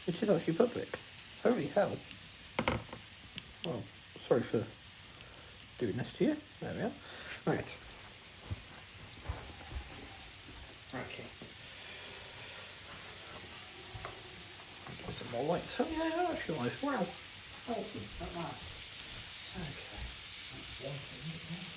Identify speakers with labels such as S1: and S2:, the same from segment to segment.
S1: It is actually public. Holy hell. Well, sorry for doing this to you. There we are. Right. Okay. Get some more light. Oh yeah, actually nice. Wow. Healthy at last. Okay. That's one thing, isn't it?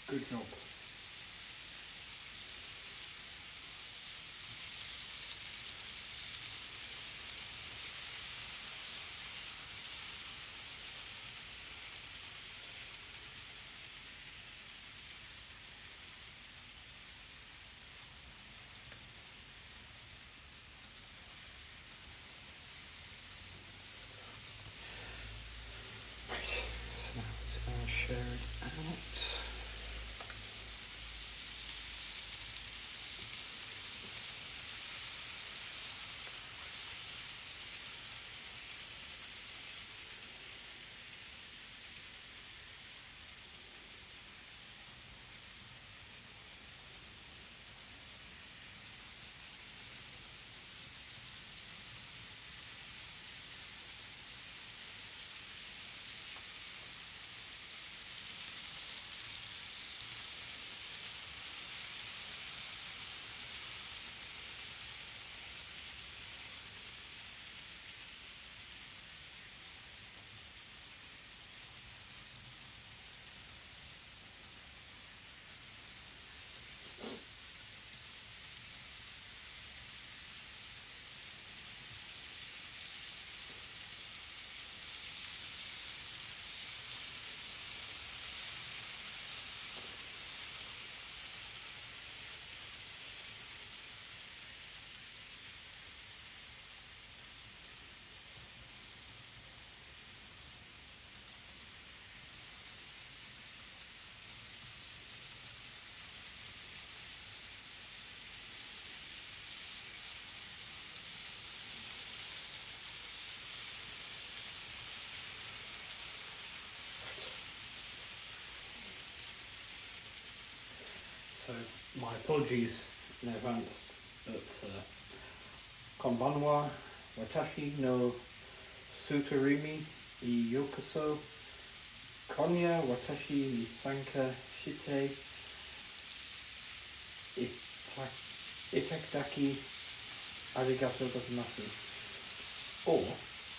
S1: Good job. Right, so now it's going to share it out. So my apologies in advance, but konbanwa, watashi no sutarimi I yokoso, konya watashi ni sanka shite itakdaki arigato gozaimasu. Or,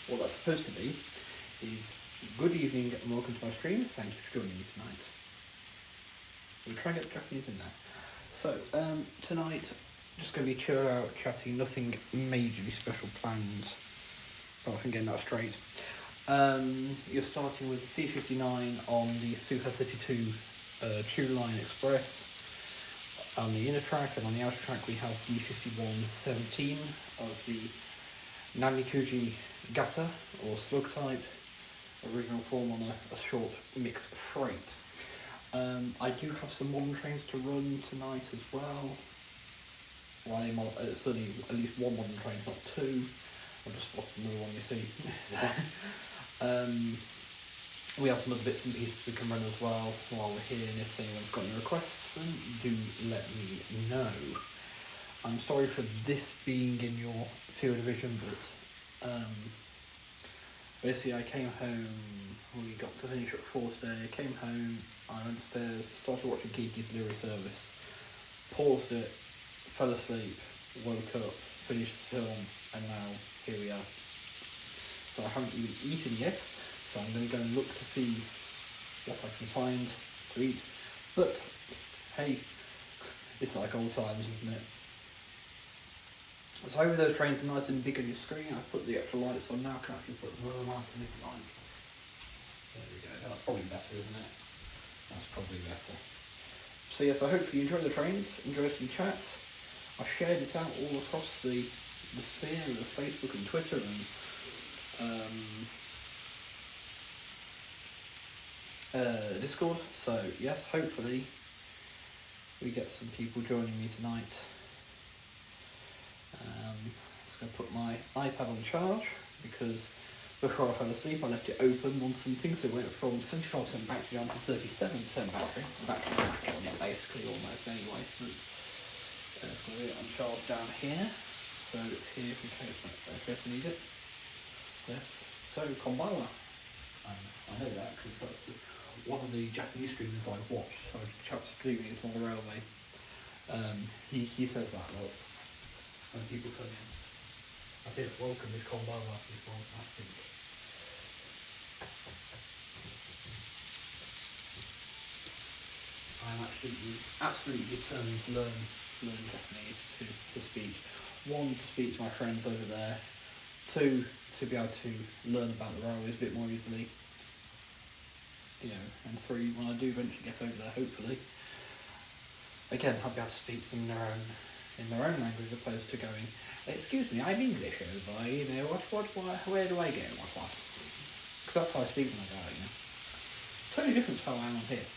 S1: what that's supposed to be is, good evening and welcome to my stream, thank you for joining me tonight. We'll try and get the Japanese in there. So, tonight, just going to be chill out, chatting, nothing majorly special planned, apart from getting that straight. You're starting with C59 on the Suha 32 Tune Line Express. On the inner track, and on the outer track we have the 5117 of the Namikuji Gata, or slug type, original form on a short mixed freight. I do have some modern trains to run tonight as well. Well, certainly at least one modern train, not two. I'll just spot another one, you see. We have some other bits and pieces we can run as well while we're here, and if anyone's got any requests, then do let me know. I'm sorry for this being in your field of vision, but basically I came home, we got to finish at 4 today, I came home, I went upstairs, started watching Kiki's Delivery Service, paused it, fell asleep, woke up, finished the film, and now here we are. So I haven't even eaten yet, so I'm going to go and look to see what I can find to eat. But, hey, it's like old times, isn't it? So hopefully those trains are nice and big on your screen. I've put the extra lights on now, I can actually put them on if you like. There we go, that's probably better, isn't it? That's probably better. So yes, I hope you enjoy the trains, enjoy some chat. I shared it out all across the sphere of Facebook and Twitter and Discord. So yes, hopefully we get some people joining me tonight. Just going to put my iPad on charge because before I fell asleep I left it open on something, so it went from 75% battery down to 37% battery. Battery back on it basically almost anyway. So it's going to be on charge down here. So it's here in case I need it. Yes. So konbanwa. I know that because that's one of the Japanese streamers I've watched. Chaps Cleaning on the railway. He says that a lot when people come in. I did welcome this konbanwa before, I think. I'm absolutely determined to learn Japanese to speak. One, to speak to my friends over there. Two, to be able to learn about the railways a bit more easily. You know, and three, when I do eventually get over there, hopefully, again, I'll be able to speak to them in their own language, as opposed to going, excuse me, I'm English over, you know, what, where do I go, what? Because that's how I speak when I go out, you know. Totally different to how I am on here.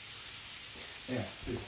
S1: Yeah, good.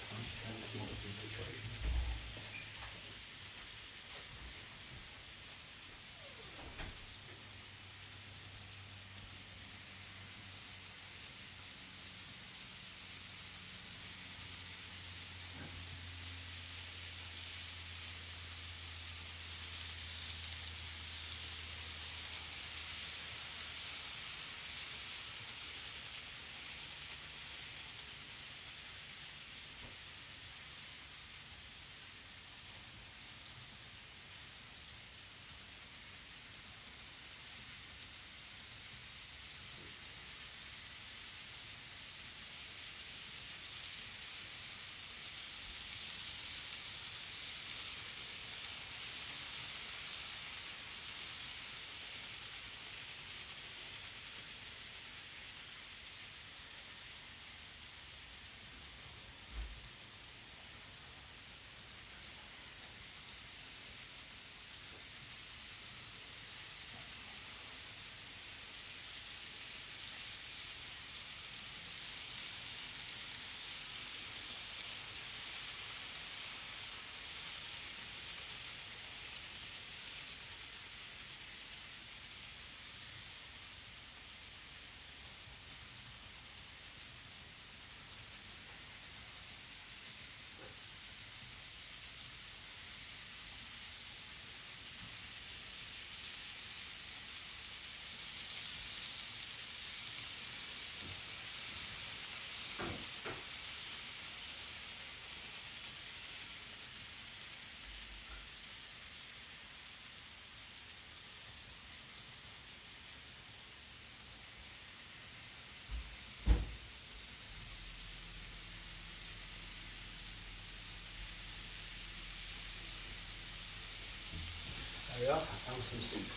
S1: some soup.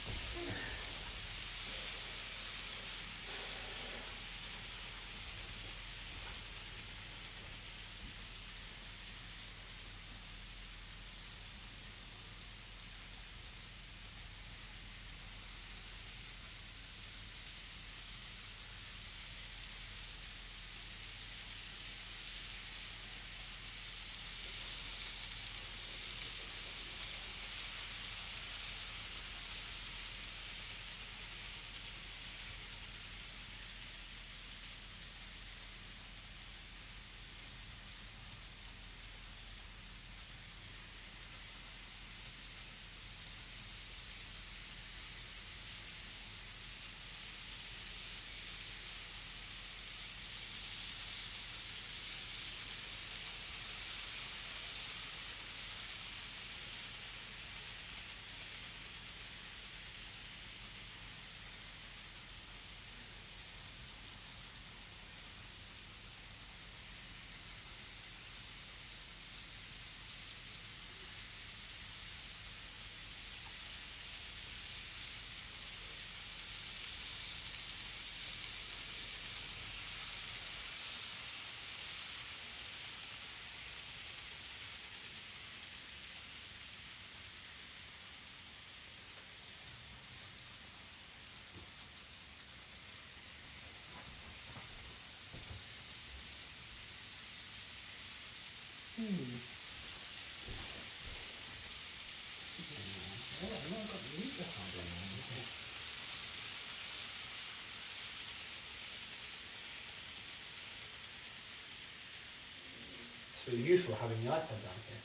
S1: It's really useful having the iPad down here.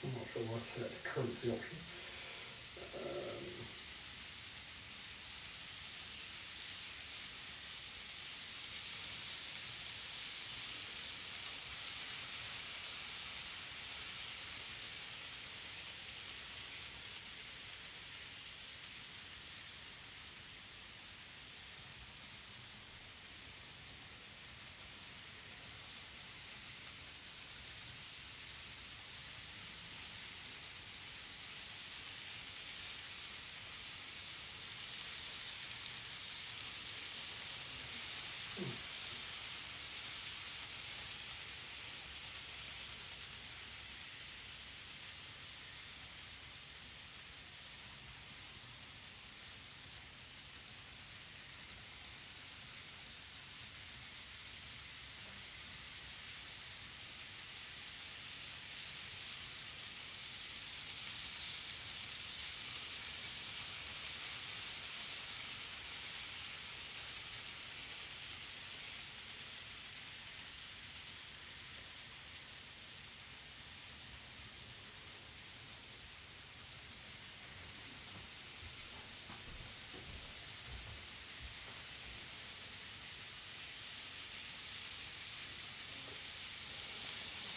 S1: I'm not sure why I select currency option.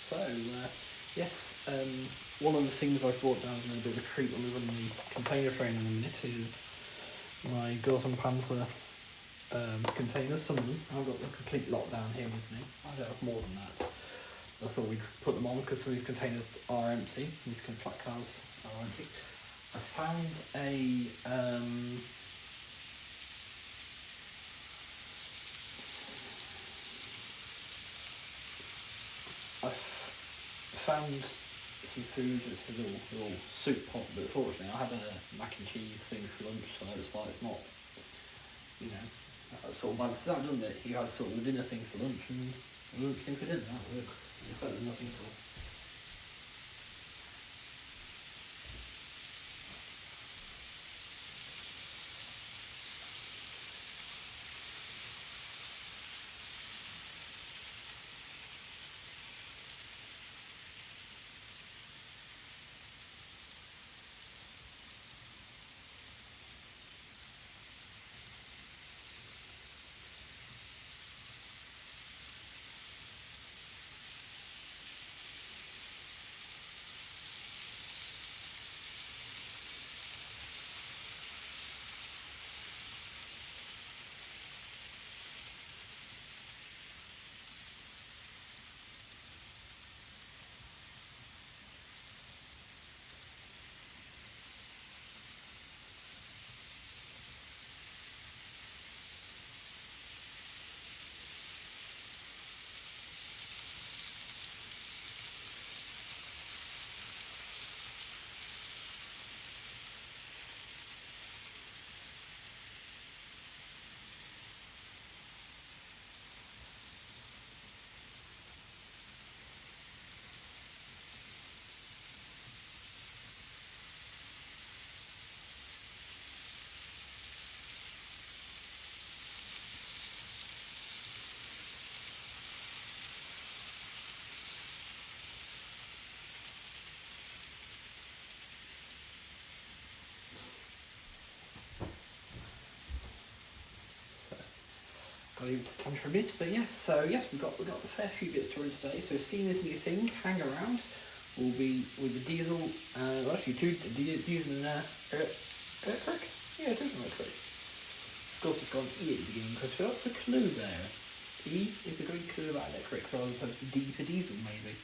S1: So, yes, one of the things I've brought down as a bit of a treat when we run the container training in a minute is my Girls and Panzer containers, some of them. I've got the complete lot down here with me. I don't have more than that. I thought we'd put them on because some of these containers are empty. These flat cars are empty. I found a found some food. It's a little soup pot, but fortunately I had a mac and cheese thing for lunch, so it's like it's not, you know, sort of balanced out, doesn't it? You had sort of a dinner thing for lunch and a lunch thing for dinner. That works. It's better than nothing at all. I'll leave it to stand for a bit. But yes, so yes, we've got a fair few bits to run today. So steam isn't your thing. Hang around. We'll be with the diesel. Well, actually, diesel and electric. Yeah, diesel and electric. Of course, it's gone E at the beginning because that's the clue there. E is a great clue about electric rather than D for diesel, maybe.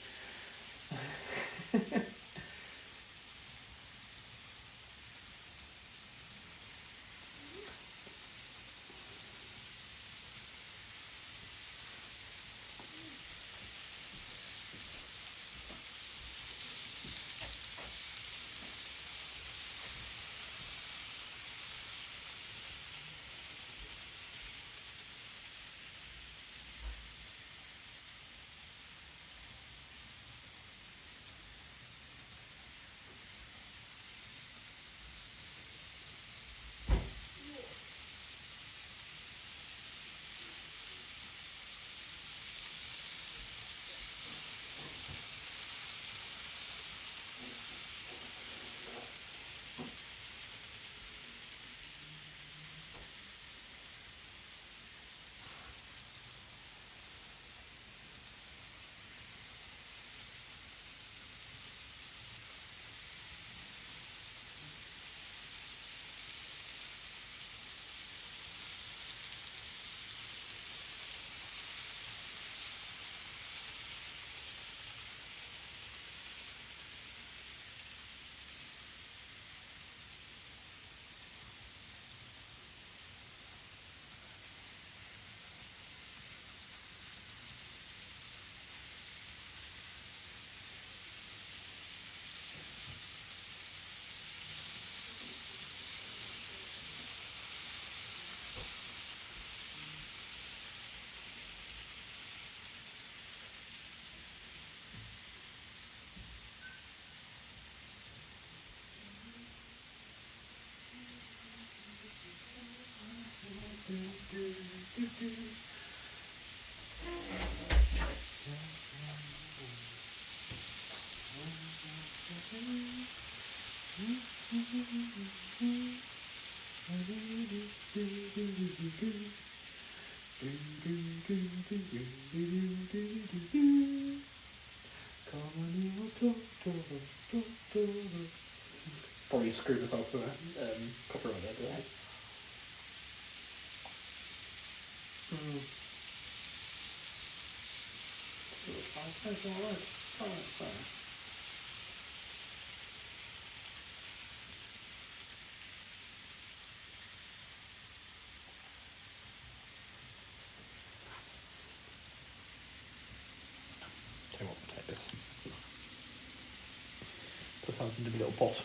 S1: Probably screwed myself with a copyright there, didn't I? That's alright. Fine. Tell you what, we'll take this. Put that into a little pot.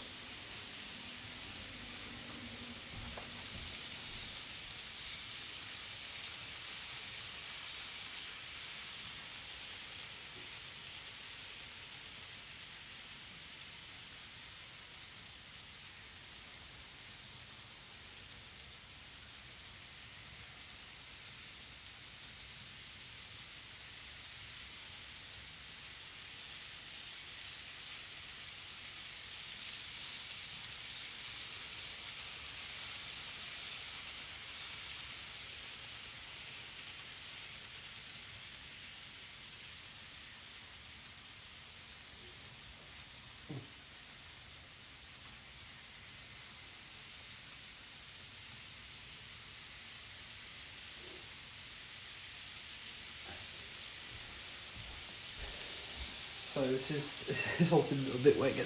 S1: So this whole thing a bit where it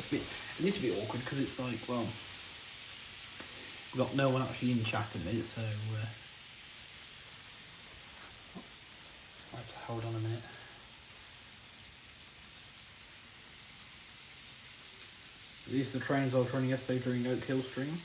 S1: needs to be awkward because it's like, well, we've got no one actually in chat at the minute, so I have to hold on a minute. These are the trains I was running yesterday during Oak Hill stream.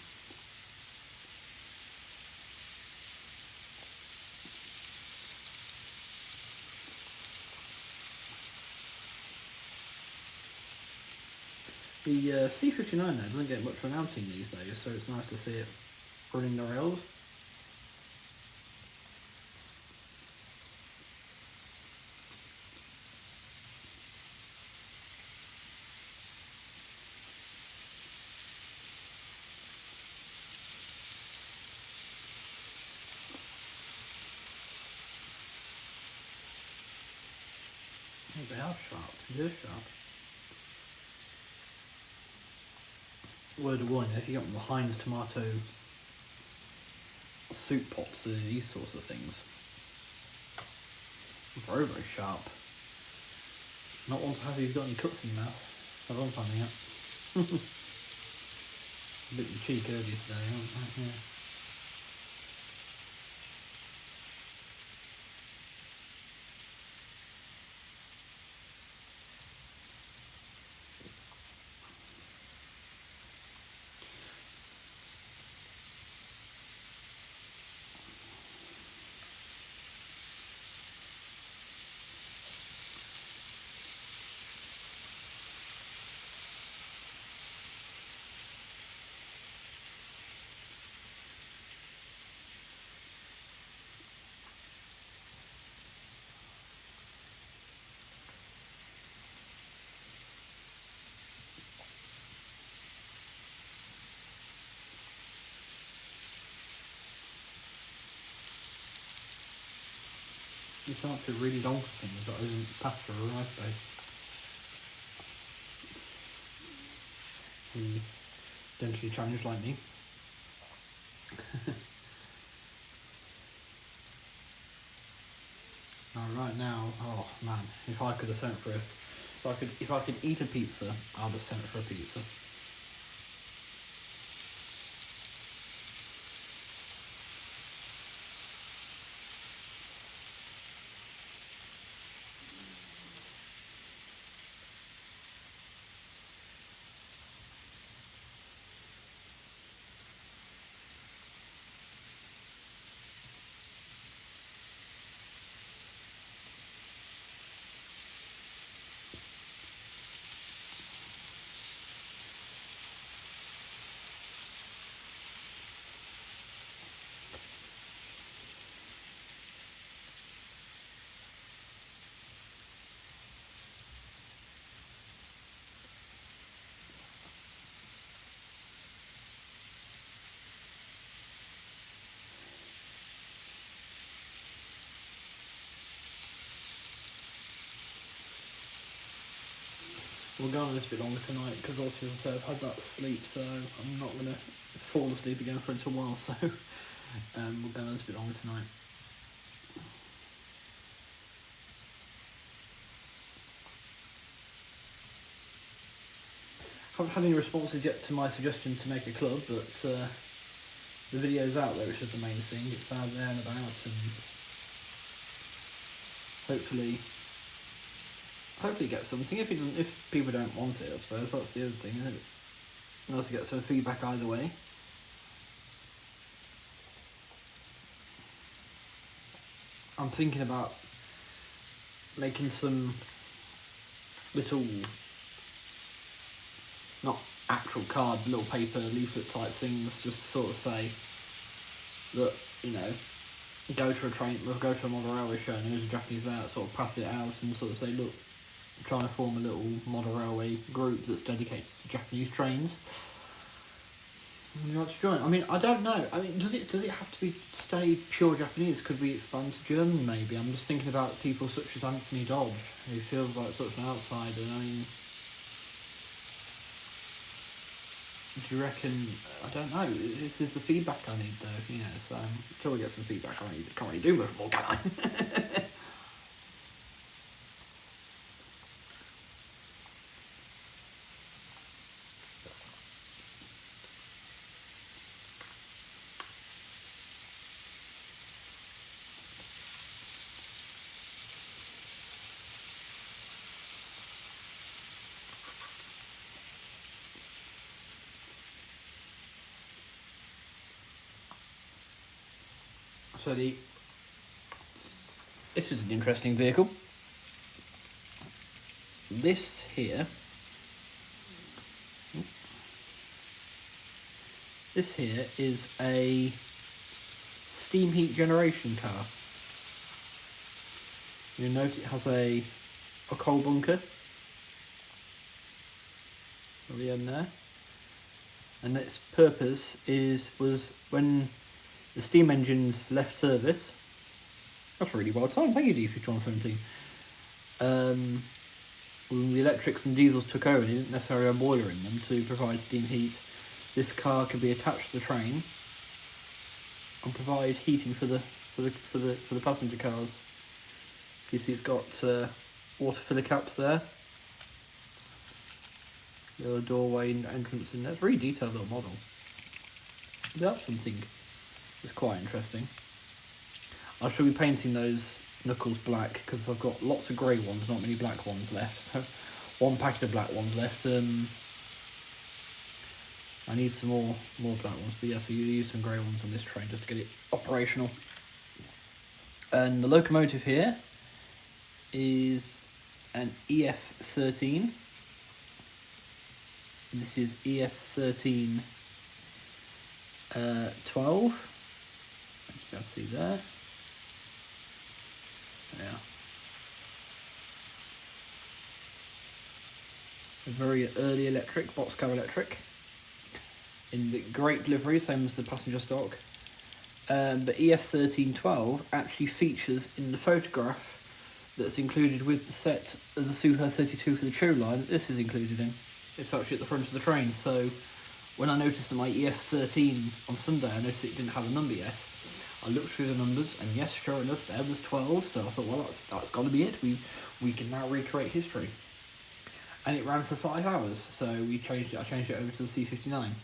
S1: The C59 now doesn't get much announcing these days, so it's nice to see it running the rails. They are sharp. They're sharp. Word of warning, if you get Heinz tomato soup pots and these sorts of things, very, very sharp. Not one to have if you've got any cuts in your mouth. That's what I'm finding out. A bit of cheek earlier today, aren't I? Yeah. It's actually really long for things that isn't pasta or rice based. The densely challenged like me. Right now, oh man, if I could have sent for if I could eat a pizza, I'd have sent for a pizza. We'll go on a little bit longer tonight because obviously, as I said, I've had that sleep, so I'm not going to fall asleep again for a little while. So we'll go on a little bit longer tonight. I haven't had any responses yet to my suggestion to make a club, but the video's out there, which is the main thing. It's out there and about, and hopefully get something. If people don't want it, I suppose that's the other thing, isn't it? And also get some feedback either way. I'm thinking about making some little, not actual card, little paper leaflet type things, just to sort of say that, you know, go to a model railway show and there's a Japanese layout, sort of pass it out and sort of say, look, I'm trying to form a little model railway group that's dedicated to Japanese trains. You want to join? I mean, I don't know. I mean, does it have to stay pure Japanese? Could we expand to German maybe? I'm just thinking about people such as Anthony Dodge, who feels like such an outsider. I mean, do you reckon? I don't know. This is the feedback I need, though. You know, so until we get some feedback, I can't really do much more, can I? So this is an interesting vehicle. This here is a steam heat generation car. You'll note it has a coal bunker at the end there, and its purpose was when the steam engines left service. That's really well timed. Thank you, D5117. when the electrics and diesels took over, they didn't necessarily have a boiler in them to provide steam heat. This car could be attached to the train and provide heating for the passenger cars. You see, it's got water filler caps there. Little doorway and entrance in there. It's a really detailed little model. That's something that's quite interesting. I shall be painting those knuckles black because I've got lots of grey ones, not many black ones left. One packet of black ones left. I need some more black ones, but yeah, so you use some grey ones on this train just to get it operational. And the locomotive here is an EF13. This is EF13 12. As you can see there. Yeah. A very early electric, boxcar electric. In the great livery, same as the passenger stock. But EF1312 actually features in the photograph that's included with the set of the Suho 32 for the True line that this is included in. It's actually at the front of the train, so when I noticed that my EF13 on Sunday, I noticed it didn't have a number yet. I looked through the numbers, and yes, sure enough, there was 12, so I thought, well, that's got to be it. We can now recreate history. And it ran for 5 hours, so I changed it over to the C59.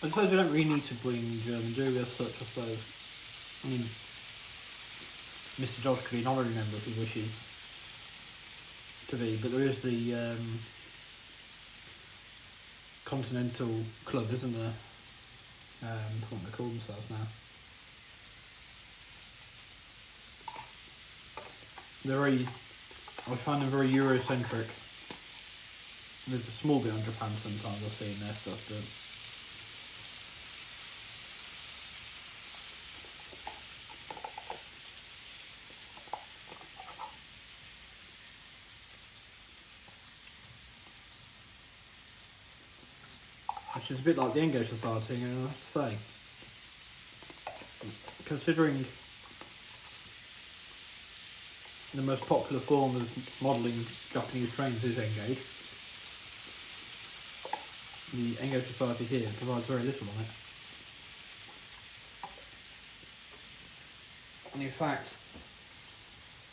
S1: I suppose we don't really need to bring German, do we, as such, I suppose. I mean, Mr. Dodge could be an honorary member if he wishes to be, but there is the Continental Club, isn't there? What they call themselves now. I find them very Eurocentric. There's a small bit on Japan sometimes, I've seen their stuff, but which is a bit like the Engo Society, I have to say. Considering the most popular form of modelling Japanese trains is Engage, the Engo Society here provides very little on it. And in fact,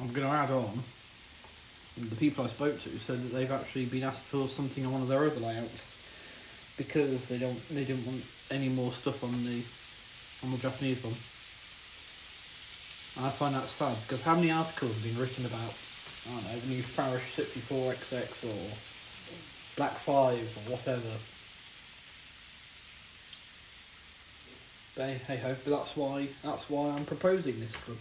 S1: I'm going to add on, the people I spoke to said that they've actually been asked for something on one of their other layouts because they didn't want any more stuff on the Japanese one. And I find that sad because how many articles have been written about, I don't know, the new Farish 64XX or Black 5 or whatever. But hey ho, but that's why I'm proposing this club.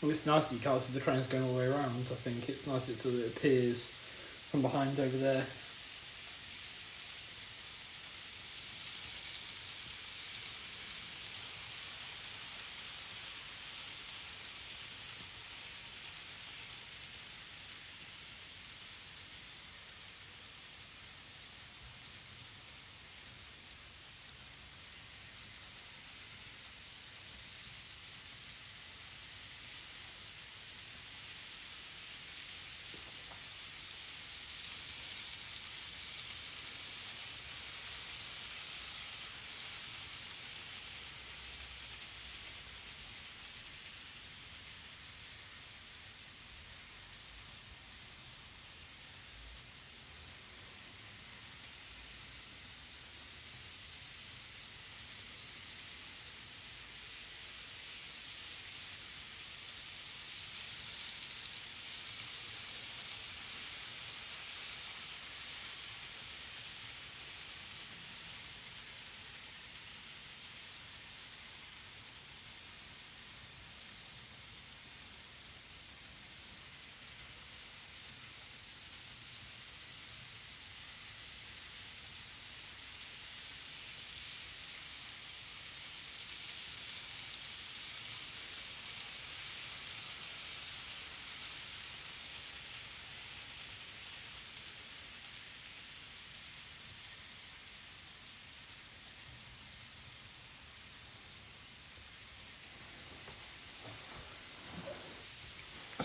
S1: Well, it's nice that you can't see the trains going all the way around. I think it's nice that it appears from behind over there.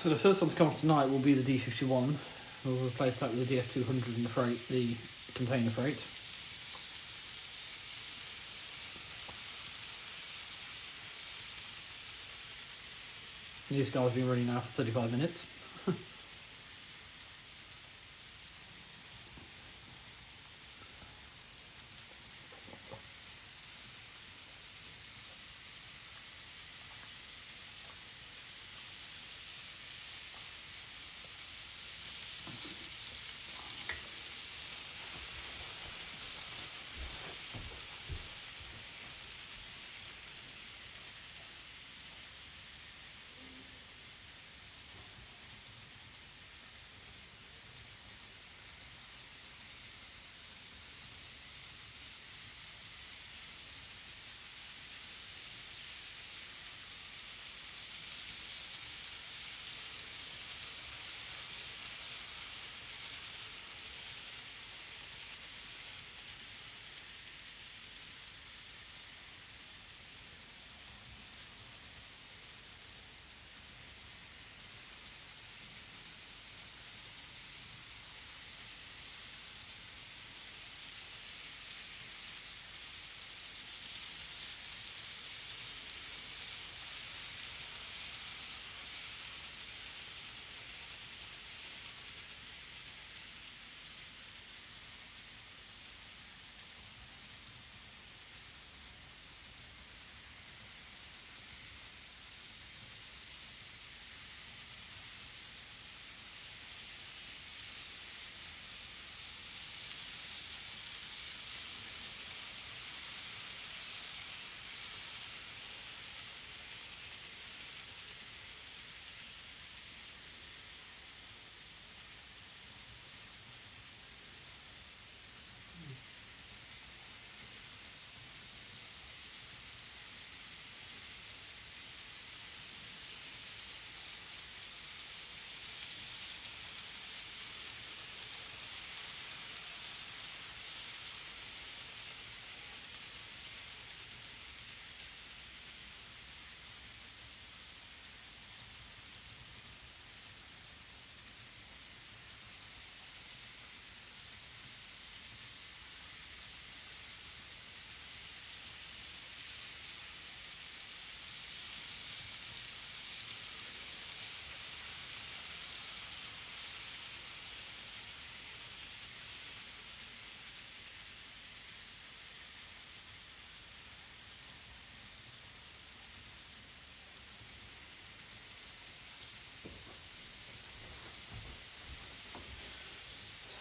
S1: So the first one to come off tonight will be the D51. We'll replace that with the DF200 and the container freight. These guys have been running now for 35 minutes.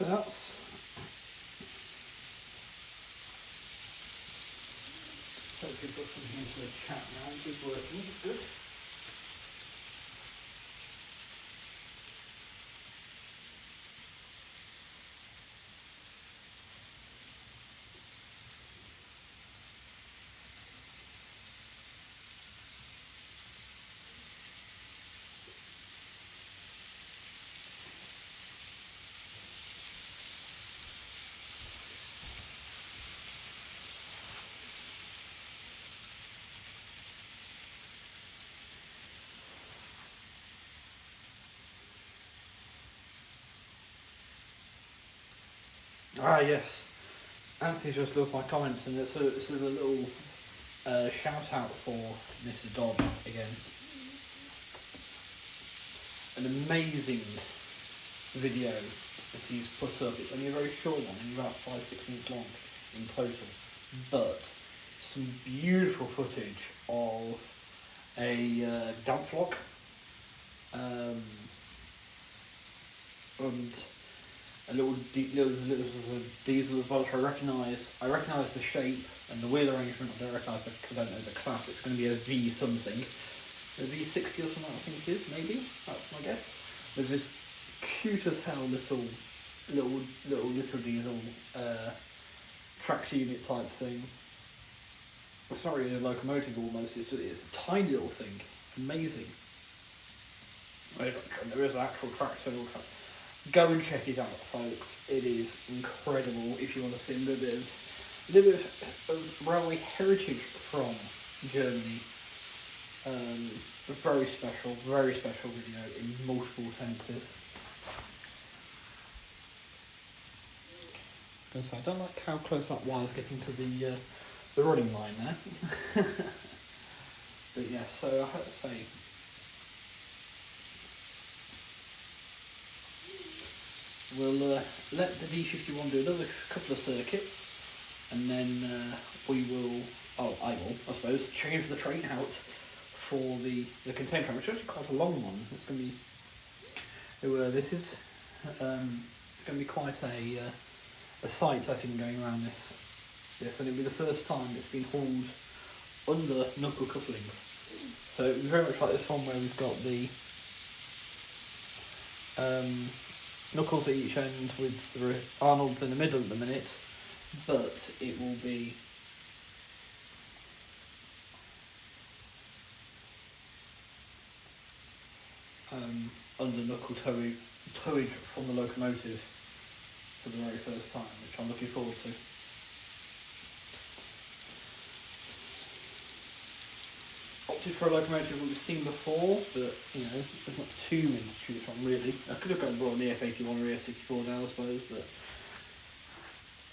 S1: So that's hopefully put something into the chat now, which is working, which is good. Ah, yes. Anthony's just looked at my comments, and this is a little shout out for Mrs. Dodd again. An amazing video that he's put up. It's only a very short one, only about 5-6 minutes long in total, but some beautiful footage of a damp flock and a little diesel as well. I recognise the shape and the wheel arrangement. I don't recognise I don't know the class. It's going to be a V something, a V60 or something. I think it is. Maybe that's my guess. There's this cute as hell little diesel traction unit type thing. It's not really a locomotive almost. It's a tiny little thing. Amazing. There is an actual tractor. Go and check it out, folks. It is incredible. If you want to see a little bit of railway heritage from Germany. A very special video in multiple senses. I don't like how close that wire's getting to the running line there. But yeah, so I have to say, we'll let the D51 do another couple of circuits, and then we will, I suppose, change the train out for the container train, which is actually quite a long one. It's going to be, this is going to be quite a sight, I think, going around this, and it'll be the first time it's been hauled under knuckle couplings. So it's very much like this one where we've got the knuckles at each end with the Arnold's in the middle at the minute, but it will be under knuckle towage from the locomotive for the very first time, which I'm looking forward to. Opted for a locomotive we've seen before, but you know, there's not too many to choose from really. I could have gone brought on the F81 or EF64 now, I suppose, but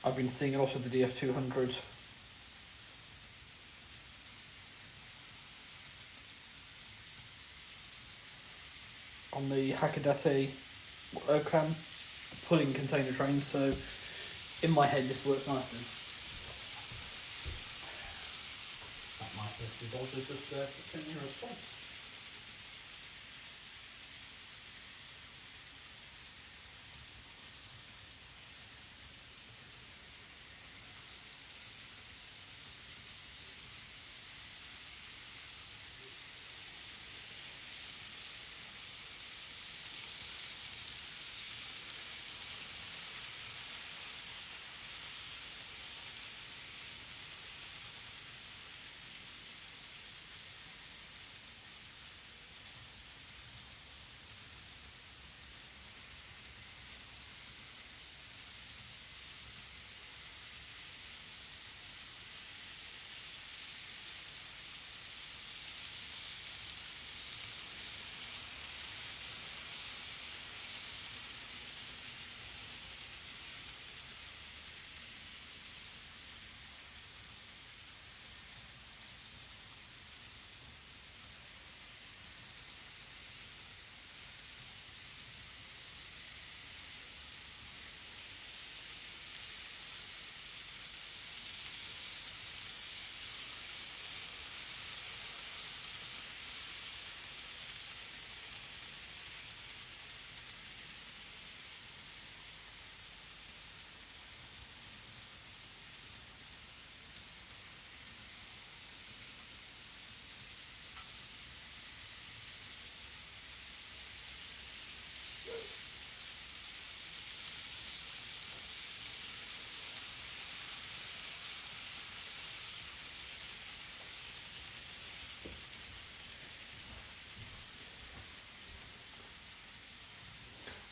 S1: I've been seeing a lot of the DF200. On the Hakodate Okan pulling container trains, so in my head this works nicely. That might just be also just pretending a response.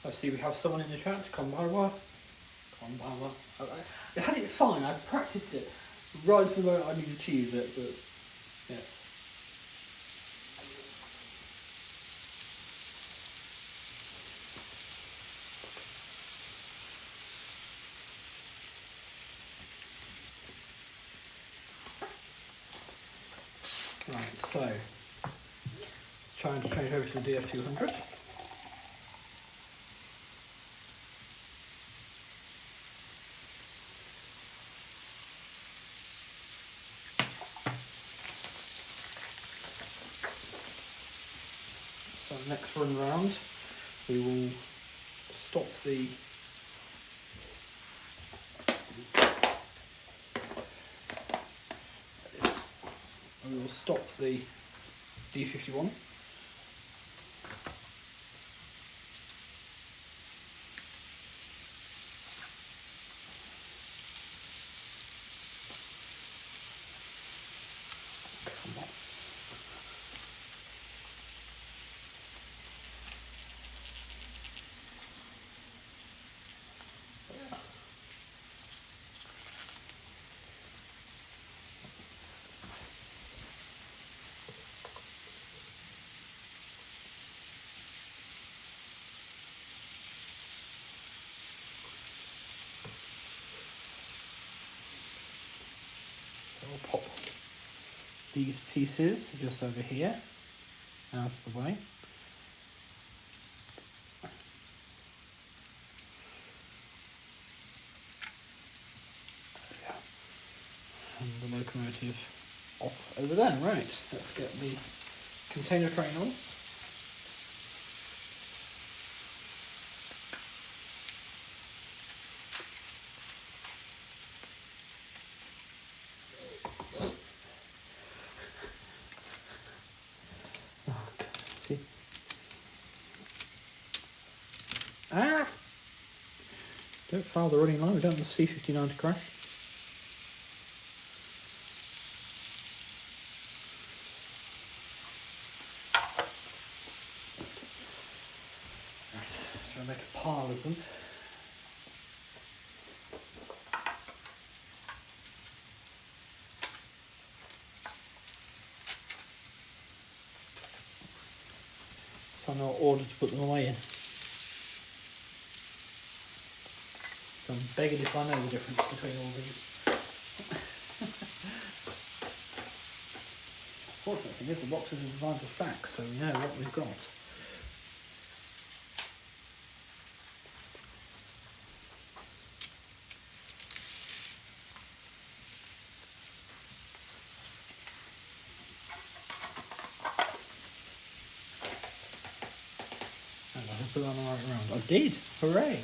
S1: I see we have someone in the chat. Konbanwa. I had it fine. I practiced it right to the moment I needed to use it, but yes. Right, so trying to change over to the DF200. So next run round, we will stop the D51. Come on. I'll pop these pieces just over here out of the way. And the locomotive off over there. Right, let's get the container train on. Okay, see. Ah! Don't fire the running line, we don't want the C59 to crash. Right, so I'll make a pile of them. So I'm not ordered to put them away in. So I'm begging if I know the difference between all these. Fortunate thing is the boxes are designed to stack, so we know what we've got. And I put it on the right round. I did! Hooray!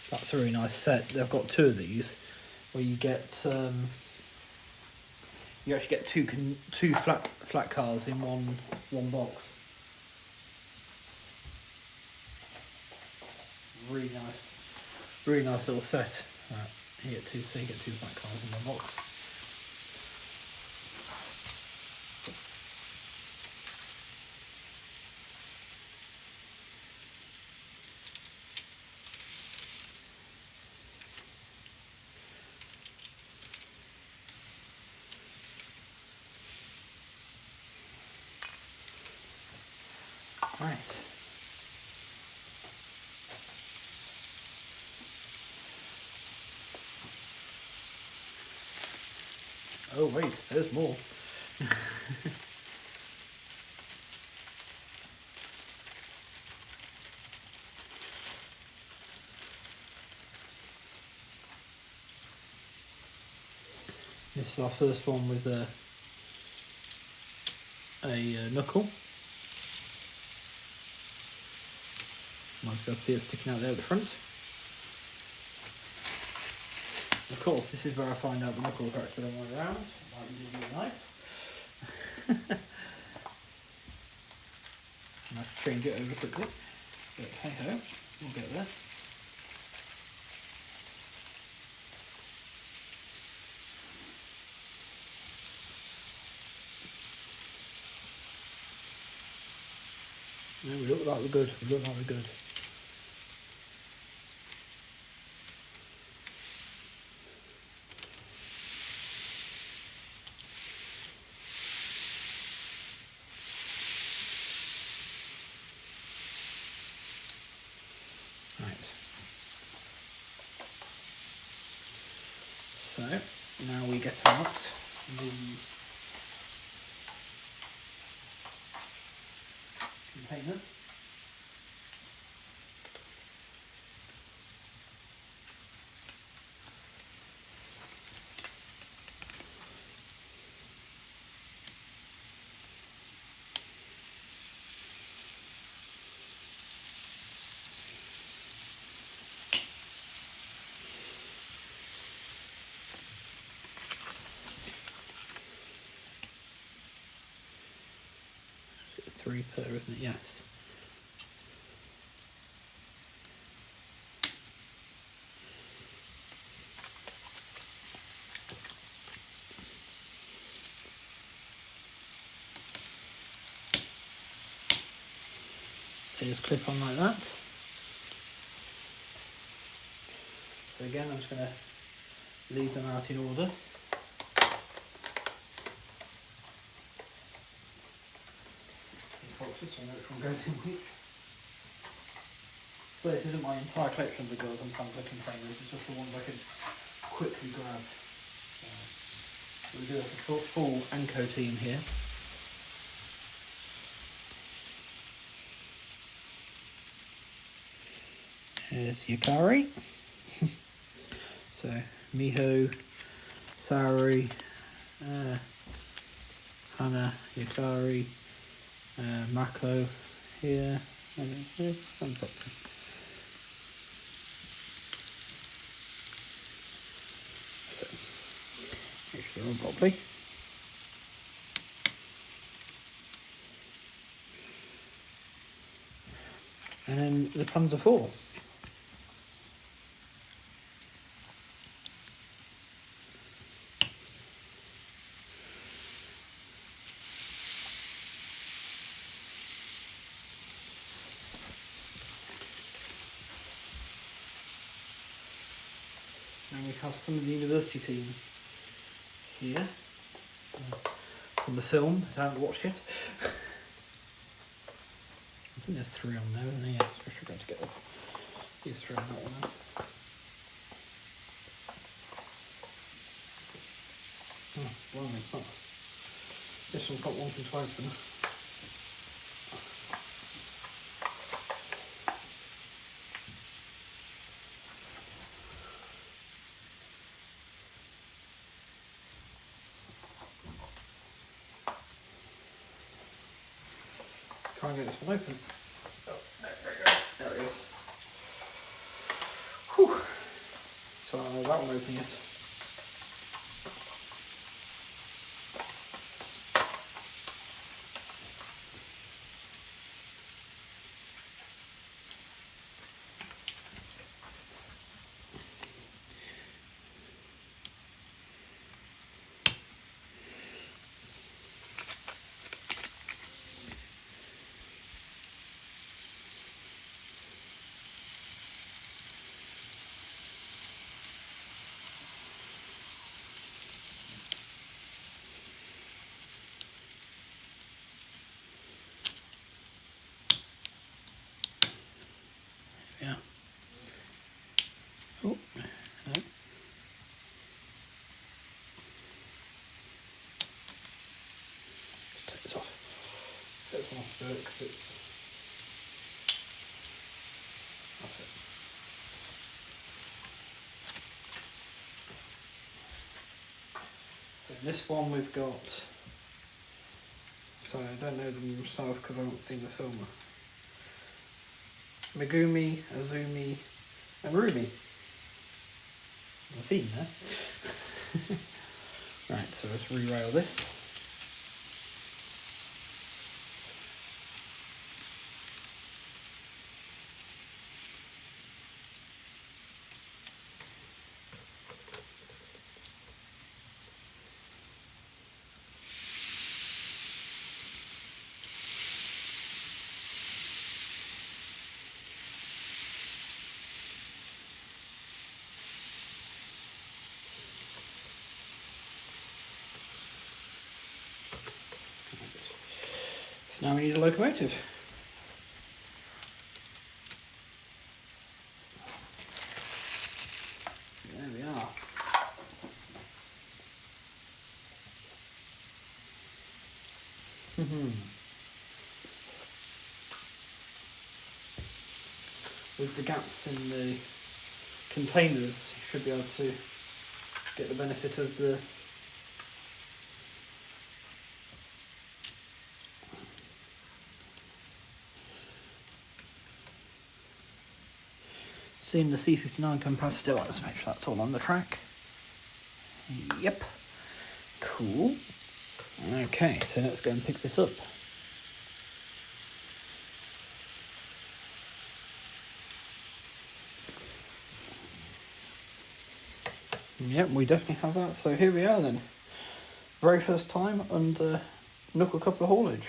S1: That's a really nice set. They've got two of these, where you get you actually get two flat cars in one box. Really nice little set. Right, you get two flat cars in one box. Right. Oh wait, there's more. This is our first one with a knuckle. Might be able to see it sticking out there at the front. Of course, this is where I find out the knuckle cracks don't want around. Might be really nice. I have to change it over quickly. But hey ho, we'll get there. No, we look like we're good. We look like we're good. Right. So now we get out the containers. It's 3 per, isn't it? Yes. They just clip on like that. So again, I'm just going to leave them out in order. Boxes, so I know which one goes in which. So this isn't my entire collection of the Girls and Panzer containers, it's just the ones I can quickly grab. So we do have a full Anko team here. Here's Yukari. So Miho, Saori, Hana, Yukari, Mako here, and here's some boxes. So make sure they're all properly. And then the Panzer IV. And we have some of the university team here from the film that I haven't watched yet. I think there's 3 on there, isn't there? Yes, we should be able to get these 3 on that one now. Oh, blimey, oh. This one's got 1 from 5 for now. Try and get this one open. Oh, there we go. There it is. Whew. So I don't know that one open yet. Yeah. Oh, no. Take this off. Take this one off the because it's. That's it. So in this one we've got. So I don't know them myself because I haven't seen the film. Megumi, Azumi, and Rumi. There's a theme there. Right, so let's re-rail this. So now we need a locomotive. There we are. With the gaps in the containers, you should be able to get the benefit of the seeing the C59 come past still. Let's make sure that's all on the track. Yep. Cool. Okay, so let's go and pick this up. Yep, we definitely have that. So here we are then. Very first time under knuckle coupler haulage.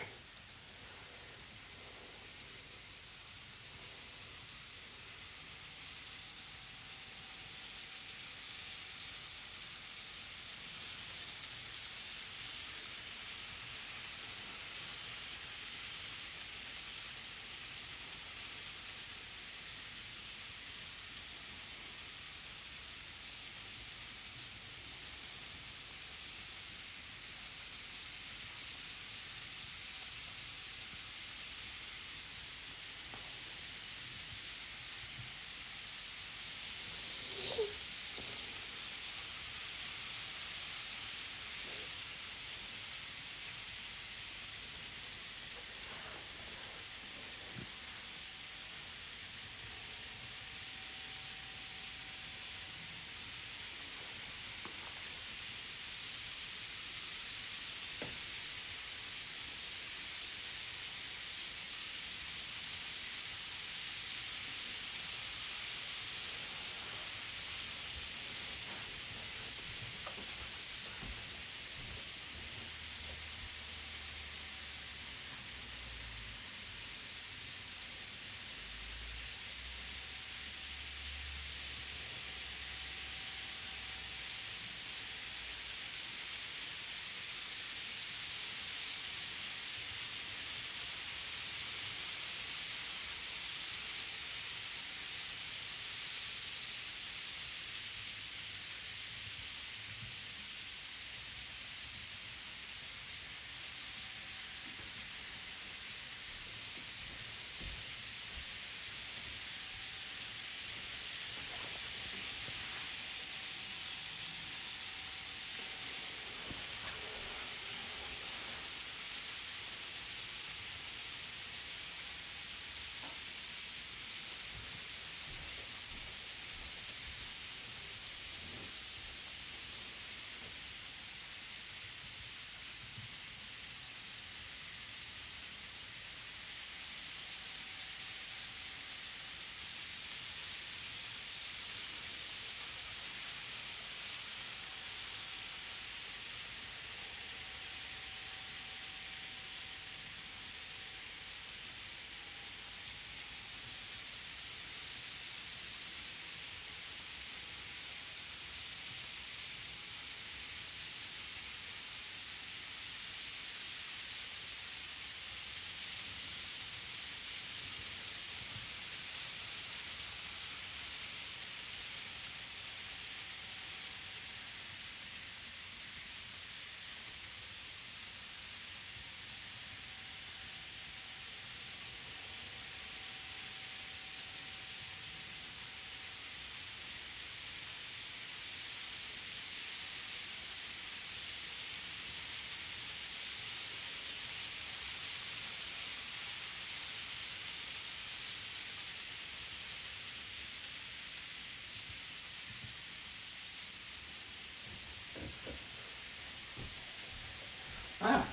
S1: Ah.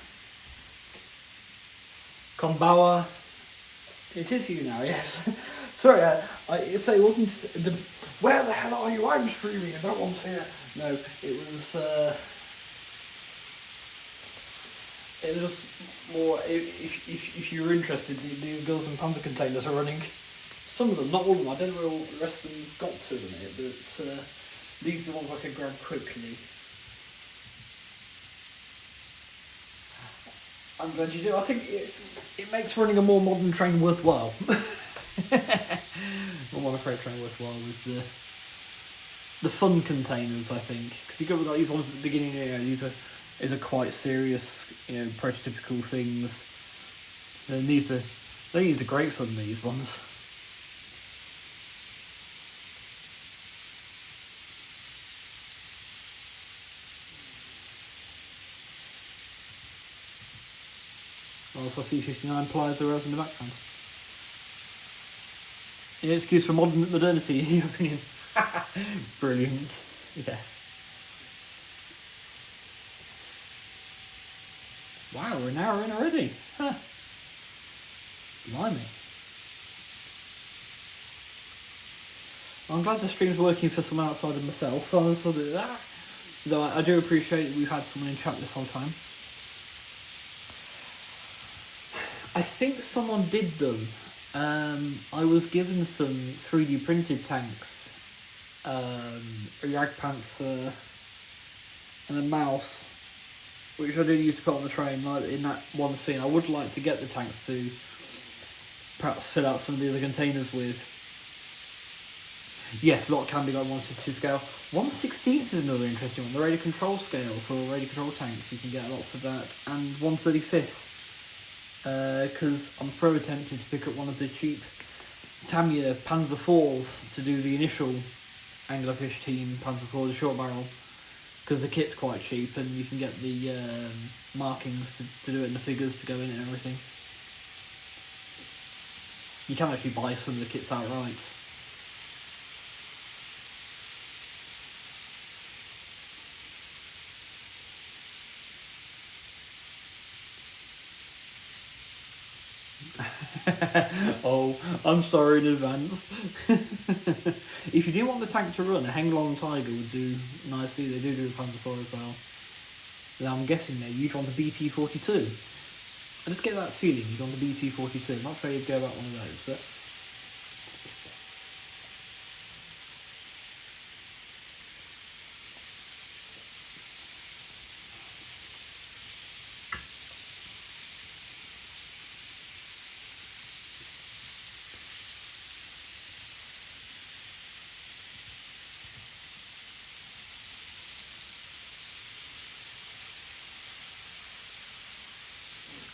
S1: Kombawa. It is you now, yes. Sorry, so it wasn't the. Where the hell are you? I'm streaming and no one's here. No, it was. It was more. If you're interested, the Girls and Panzer containers are running. Some of them, not all of them. I don't know where all the rest of them got to in a minute, but these are the ones I could grab quickly. I'm glad you do. I think it makes running a more modern train worthwhile. More modern freight train worthwhile with the fun containers, I think, because you got like these ones at the beginning. These are quite serious, prototypical things. And these are great fun. These ones. Also, C-59 pliers the rails in the background. An excuse for modernity, in your opinion? Brilliant. Yes. Wow, we're an hour in already. Huh. Blimey. I'm glad the stream's working for someone outside of myself. I was sort of that. Though I do appreciate that we've had someone in chat this whole time. I think someone did them. I was given some 3D printed tanks, a Jagdpanther, and a mouse, which I did used to put on the train, like in that one scene. I would like to get the tanks to perhaps fill out some of the other containers with. Yes, a lot can be like 1/62 scale. 1/16 is another interesting one. The radio control scale for radio control tanks, you can get a lot for that, and 1/35. Because I'm pro tempted to pick up one of the cheap Tamiya Panzer IVs to do the initial Anglerfish team Panzer IV, the short barrel, because the kit's quite cheap and you can get the markings to do it and the figures to go in it and everything. You can actually buy some of the kits outright. Oh, I'm sorry in advance. If you do want the tank to run, a Henglong Tiger would do nicely. They do a Panzer IV as well. Now I'm guessing there you'd want a BT-42. I just get that feeling you'd want a BT-42. I'm not sure you'd go about one of those, but...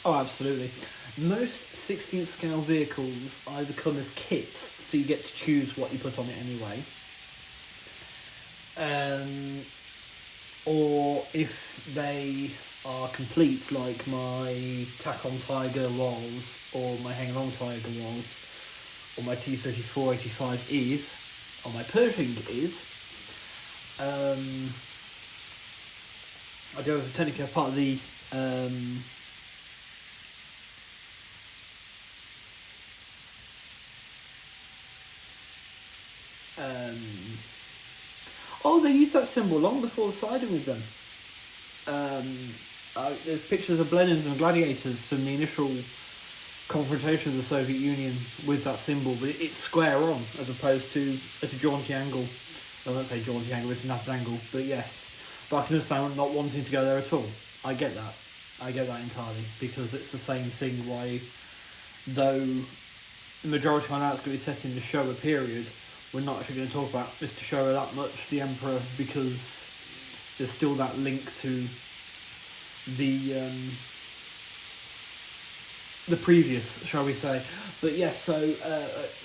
S1: Oh, absolutely. Most 16th scale vehicles either come as kits, so you get to choose what you put on it anyway. Or if they are complete, like my Takom Tiger was, or my Henglong Tiger was, or my T-34-85 is, or my Pershing is, I do technically have part of the oh, they used that symbol long before siding with them. There's pictures of Blenheim and Gladiators from the initial confrontation of the Soviet Union with that symbol, but it's square on as opposed to at a jaunty angle. I won't say jaunty angle, it's an aft angle, but yes. But I can understand not wanting to go there at all. I get that. I get that entirely, because it's the same thing why, though the majority of my now it's going to be set in the Showa period, we're not actually going to talk about Mr. Showa that much, the Emperor, because there's still that link to the previous, shall we say. But yes, so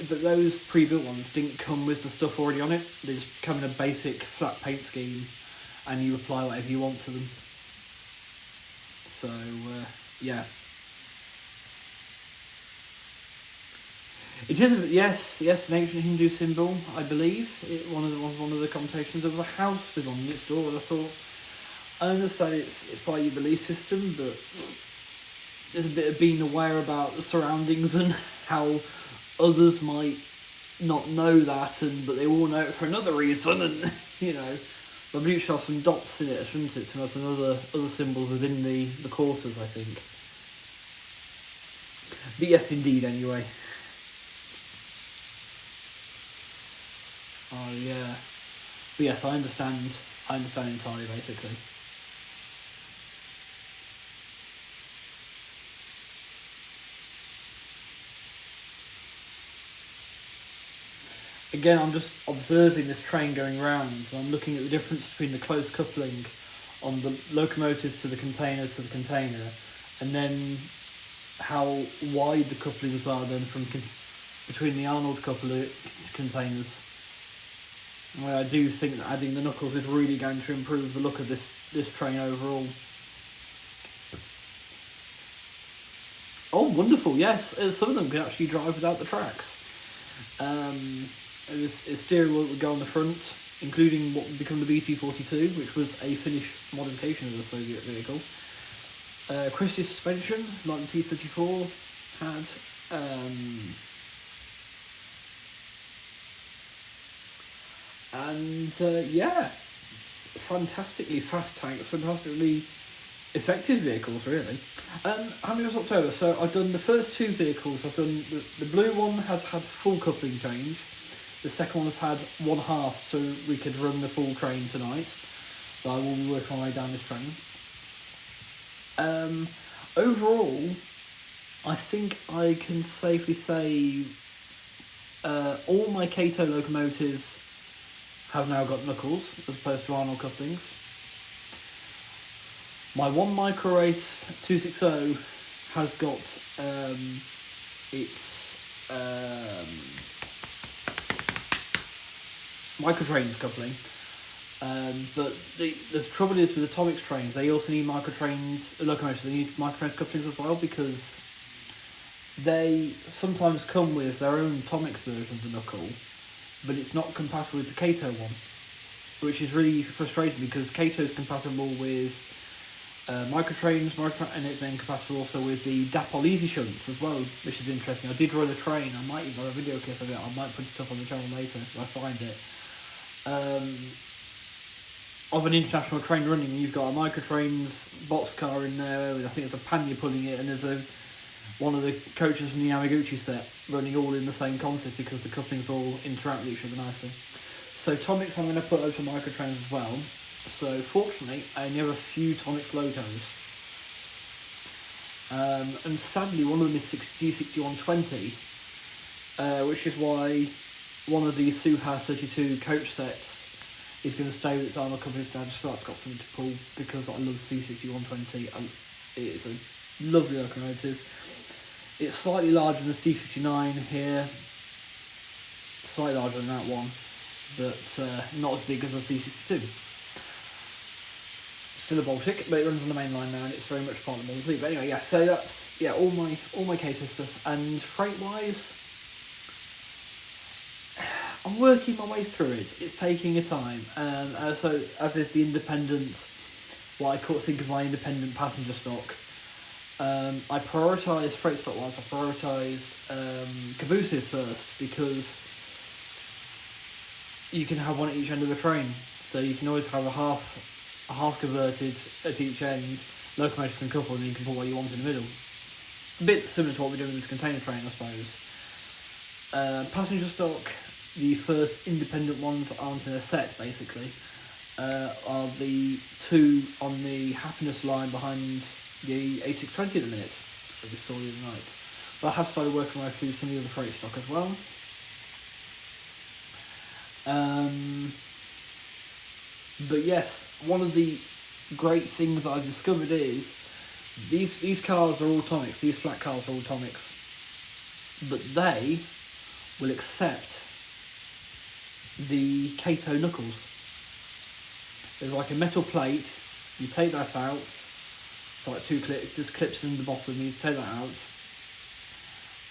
S1: but those pre-built ones didn't come with the stuff already on it. They just come in a basic flat paint scheme, and you apply whatever you want to them. So yeah. It is, yes, an ancient Hindu symbol, I believe. One of the computations of a house with on its door. I thought, I understand it's by your belief system, but there's a bit of being aware about the surroundings and how others might not know that, but they all know it for another reason, and you know, I believe it should have some dots in it, shouldn't it, to have some other symbols within the quarters, I think. But yes, indeed. Anyway. Oh yeah. But yes, I understand. I understand entirely, basically. Again, I'm just observing this train going round, and I'm looking at the difference between the close coupling on the locomotive to the container, and then how wide the couplings are then between the Arnold coupler containers. Well, I do think that adding the knuckles is really going to improve the look of this train overall. Oh, wonderful! Yes, some of them can actually drive without the tracks. Its steering wheel would go on the front, including what would become the BT-42, which was a Finnish modification of the Soviet vehicle. Christie suspension, like the T-34 had. Yeah, fantastically fast tanks, fantastically effective vehicles, really. How many was October? So I've done the first two vehicles. I've done the blue one has had full coupling change. The second one has had one half, so we could run the full train tonight. So I will be working my way down this train. Overall, I think I can safely say all my Kato locomotives have now got knuckles as opposed to Arnold couplings. My one Micro Race 260 has got its microtrains coupling, but the trouble is with Atomics trains, they also need microtrains locomotives. They need microtrains couplings as well, because they sometimes come with their own Atomics version of the knuckle, but it's not compatible with the Kato one, which is really frustrating because Kato is compatible with microtrains, and it's then compatible also with the Dapol Easy Shunts as well, which is interesting. I did run a train. I might even have a video clip of it. I might put it up on the channel later if I find it. Of an international train running, you've got a microtrains boxcar in there. I think it's a Panya pulling it, and there's one of the coaches from the Yamaguchi set running all in the same concept because the couplings all interact with each other nicely. So Tomics I'm going to put over microtrains as well. So fortunately, I only have a few Tomics logos. And sadly, one of them is T6120, which is why one of the Suha 32 coach sets is going to stay with its Arnold couplings now, just so that's got something to pull, because I love C6120. It is a lovely locomotive. It's slightly larger than the C59 here, slightly larger than that one, but not as big as the C62. Still a Baltic, but it runs on the main line now, and it's very much part of the Model T. But anyway, yeah. So that's all my Kato stuff. And freight wise, I'm working my way through it. It's taking a time. So as is the independent, what I think of my independent passenger stock. I prioritised freight stock wise. I prioritised cabooses first, because you can have one at each end of the train, so you can always have a half converted at each end, locomotive and couple, and you can put what you want in the middle. A bit similar to what we're doing with this container train, I suppose. Passenger stock, the first independent ones aren't in a set, basically, are the two on the Happiness line behind the A620 at the minute, that we saw the other night. But I have started working my way through some of the other freight stock as well. But yes, one of the great things that I've discovered is these cars are all Tomics, these flat cars are all Tomics, but they will accept the Kato knuckles. There's like a metal plate, you take that out, it's like two clips, just clips in the bottom, you take that out,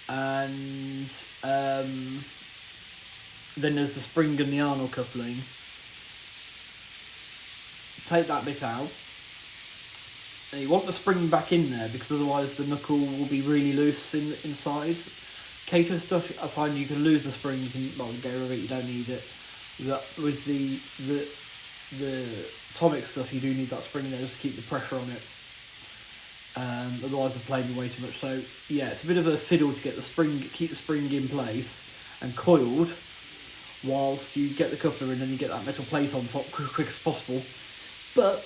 S1: and then there's the spring and the Arnold coupling. Take that bit out, And you want the spring back in there because otherwise the knuckle will be really loose inside. Kato stuff, I find you can lose the spring, you can get rid of it, you don't need it. With the Tomic stuff, you do need that spring there just to keep the pressure on it. Otherwise, they're playing way too much. So yeah, it's a bit of a fiddle to get keep the spring in place and coiled, whilst you get the coupler in and you get that metal plate on top quick as possible. But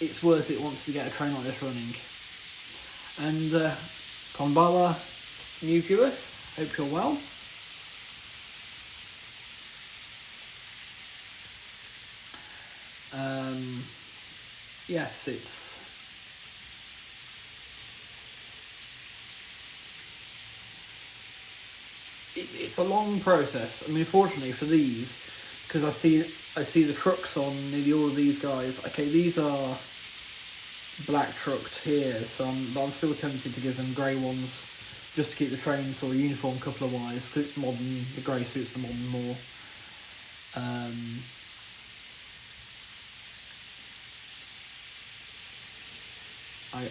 S1: it's worth it once we get a train like this running. And Konbala, new viewer, hope you're well. Yes, it's a long process. I mean, fortunately for these, because I see the trucks on nearly all of these guys. Okay, these are black trucked here, so I'm still tempted to give them grey ones just to keep the train sort of uniform coupler wise, because it's modern. The grey suits the modern more.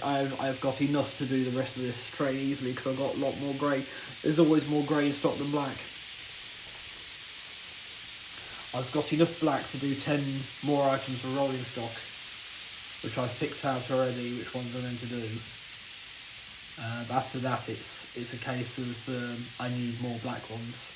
S1: I've got enough to do the rest of this train easily because I've got a lot more grey. There's always more grey in stock than black. I've got enough black to do 10 more items for rolling stock, which I've picked out already which ones I'm going to do. But after that it's a case of I need more black ones.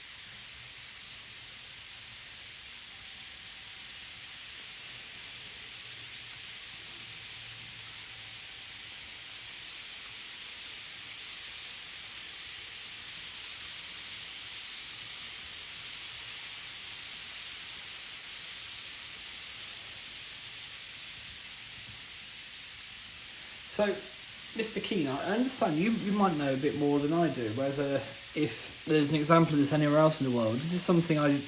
S1: So, Mr. Keen, I understand you might know a bit more than I do, whether if there's an example of this anywhere else in the world. This is something I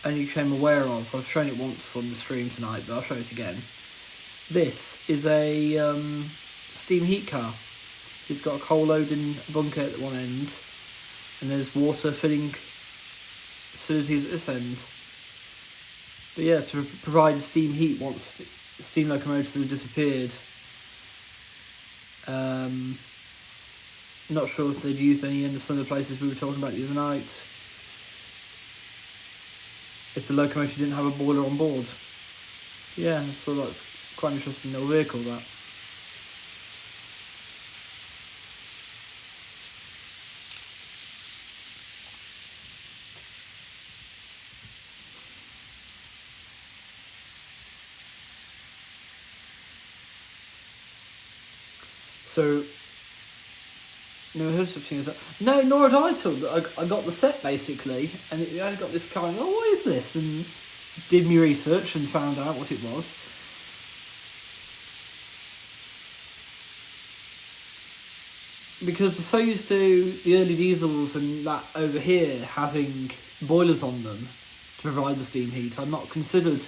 S1: only became aware of. I've shown it once on the stream tonight, but I'll show it again. This is a steam heat car. It's got a coal loading bunker at one end, and there's water filling facilities at this end. But yeah, to provide steam heat once steam locomotives have disappeared. Not sure if they'd used any in some of the places we were talking about the other night. If the locomotive didn't have a boiler on board. Yeah, so that's quite an interesting little vehicle, that. So, never heard of such thing as that. No, nor had I told. I got the set basically, and I got this car. Oh, what is this? And did me research and found out what it was. Because I'm so used to the early diesels and that over here having boilers on them to provide the steam heat, I've not considered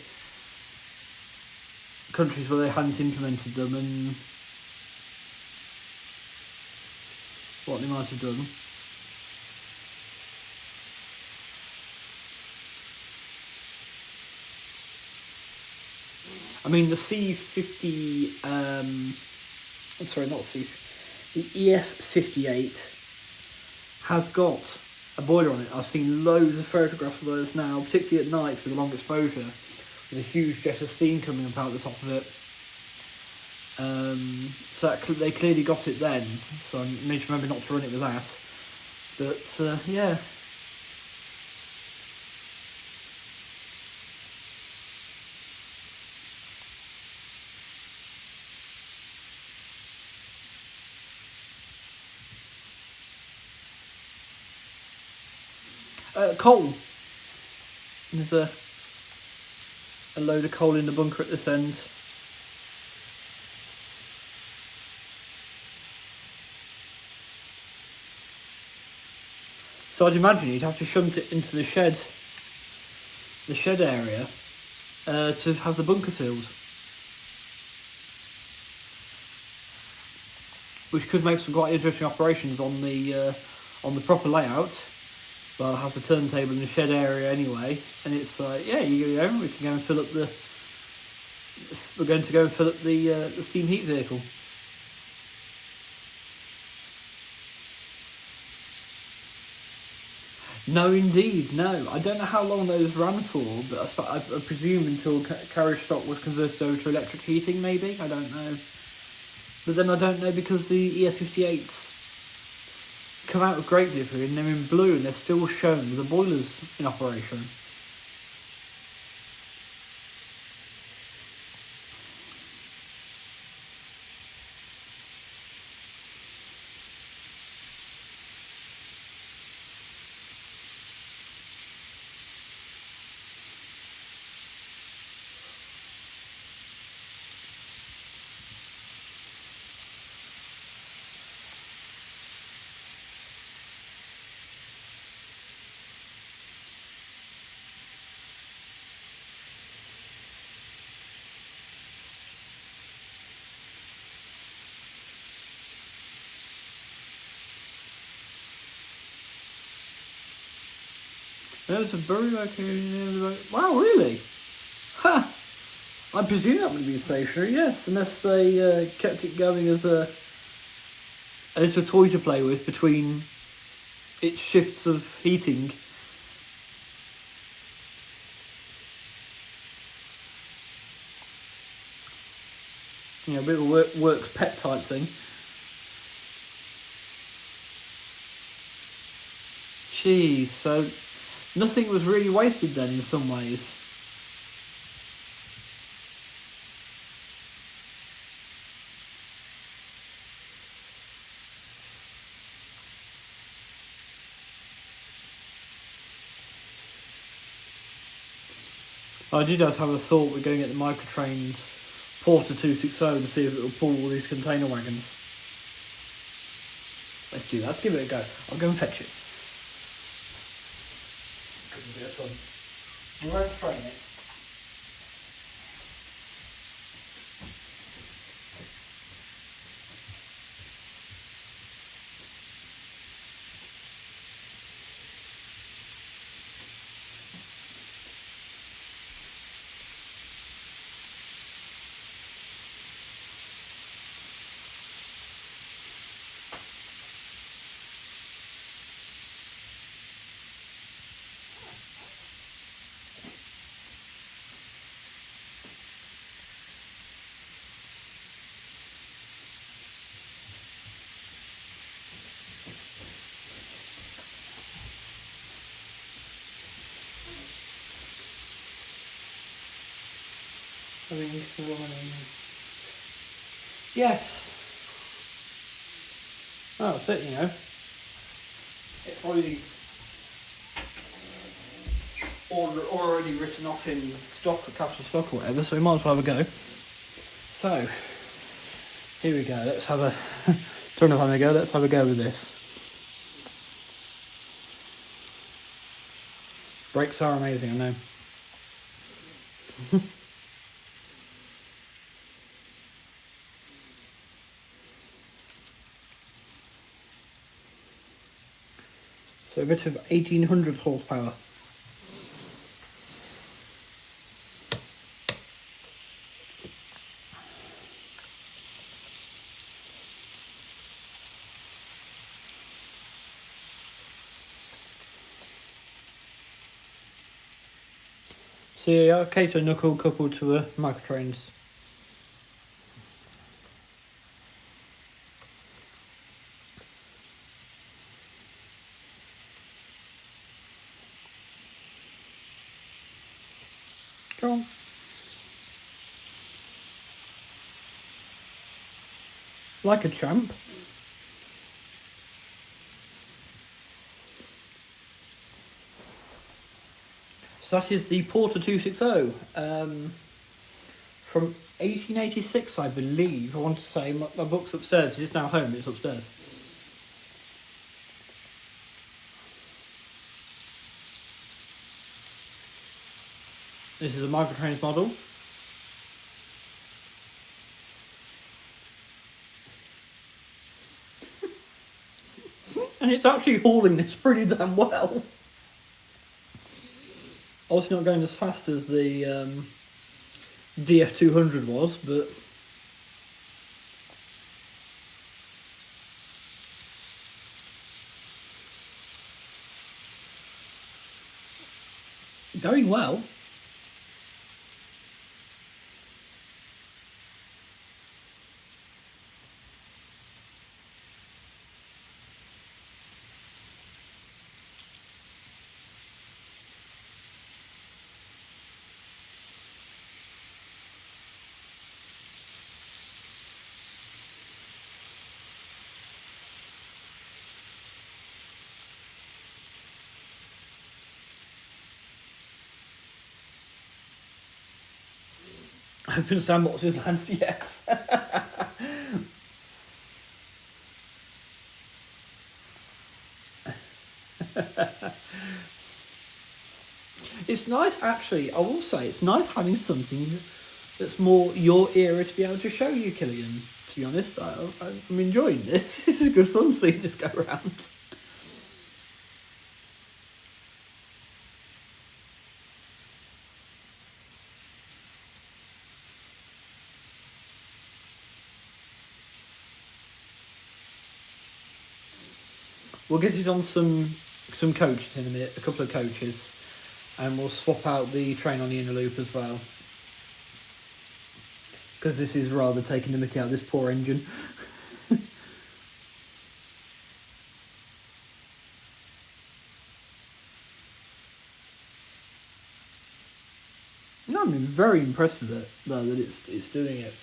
S1: countries where they hadn't implemented them and what they might have done. I mean, the C50, I'm sorry, not C, the EF58 has got a boiler on it. I've seen loads of photographs of those now, particularly at night with a long exposure, with a huge jet of steam coming up out the top of it. So they clearly got it then, so I need to remember not to run it with that. But yeah. Coal. There's a load of coal in the bunker at this end. So I'd imagine you'd have to shunt it into the shed area, to have the bunker filled. Which could make some quite interesting operations on the proper layout. But I'll have the turntable in the shed area anyway, and it's like, yeah, you go, we can go and fill up we're going to go and fill up the steam heat vehicle. No, indeed, no. I don't know how long those ran for, but I presume until carriage stock was converted over to electric heating, maybe? I don't know. But then I don't know because the EF58s come out of Great Diffury and they're in blue and they're still shown the boilers in operation. There's a very located. Wow, really? Ha! I presume that would be stationary, yes, unless they kept it going as a little toy to play with between its shifts of heating. You know, a bit of a works pet type thing. Jeez, so nothing was really wasted then in some ways. I did have a thought we're going to get the Microtrains Porter 260 and see if it will pull all these container wagons. Let's do that, let's give it a go. I'll go and fetch it. Could be a bit of fun. We won't train it. Yes. Oh, that's it, you know. It's already written off in stock or capital stock or whatever, so we might as well have a go. So, here we go. Let's have a don't know if I'm gonna go, let's have a go with this. Brakes are amazing, I know. So a bit of 1800 horsepower. CAR Kato knuckle coupled to a Microtrains. Go on. Like a champ. So that is the Porter 260 from 1886, I believe. I want to say my book's upstairs. It's now home, it's upstairs. This is a Microtrains model. And it's actually hauling this pretty damn well. Obviously not going as fast as the DF200 was, but going well. Open sandboxes, Lance, yes. It's nice, actually, I will say, it's nice having something that's more your era to be able to show you, Killian. To be honest, I'm enjoying this. This is good fun seeing this go around. We'll get it on some coaches in a minute, a couple of coaches, and we'll swap out the train on the inner loop as well. Because this is rather taking the mickey out of this poor engine. No, I'm very impressed with it, though, that it's doing it.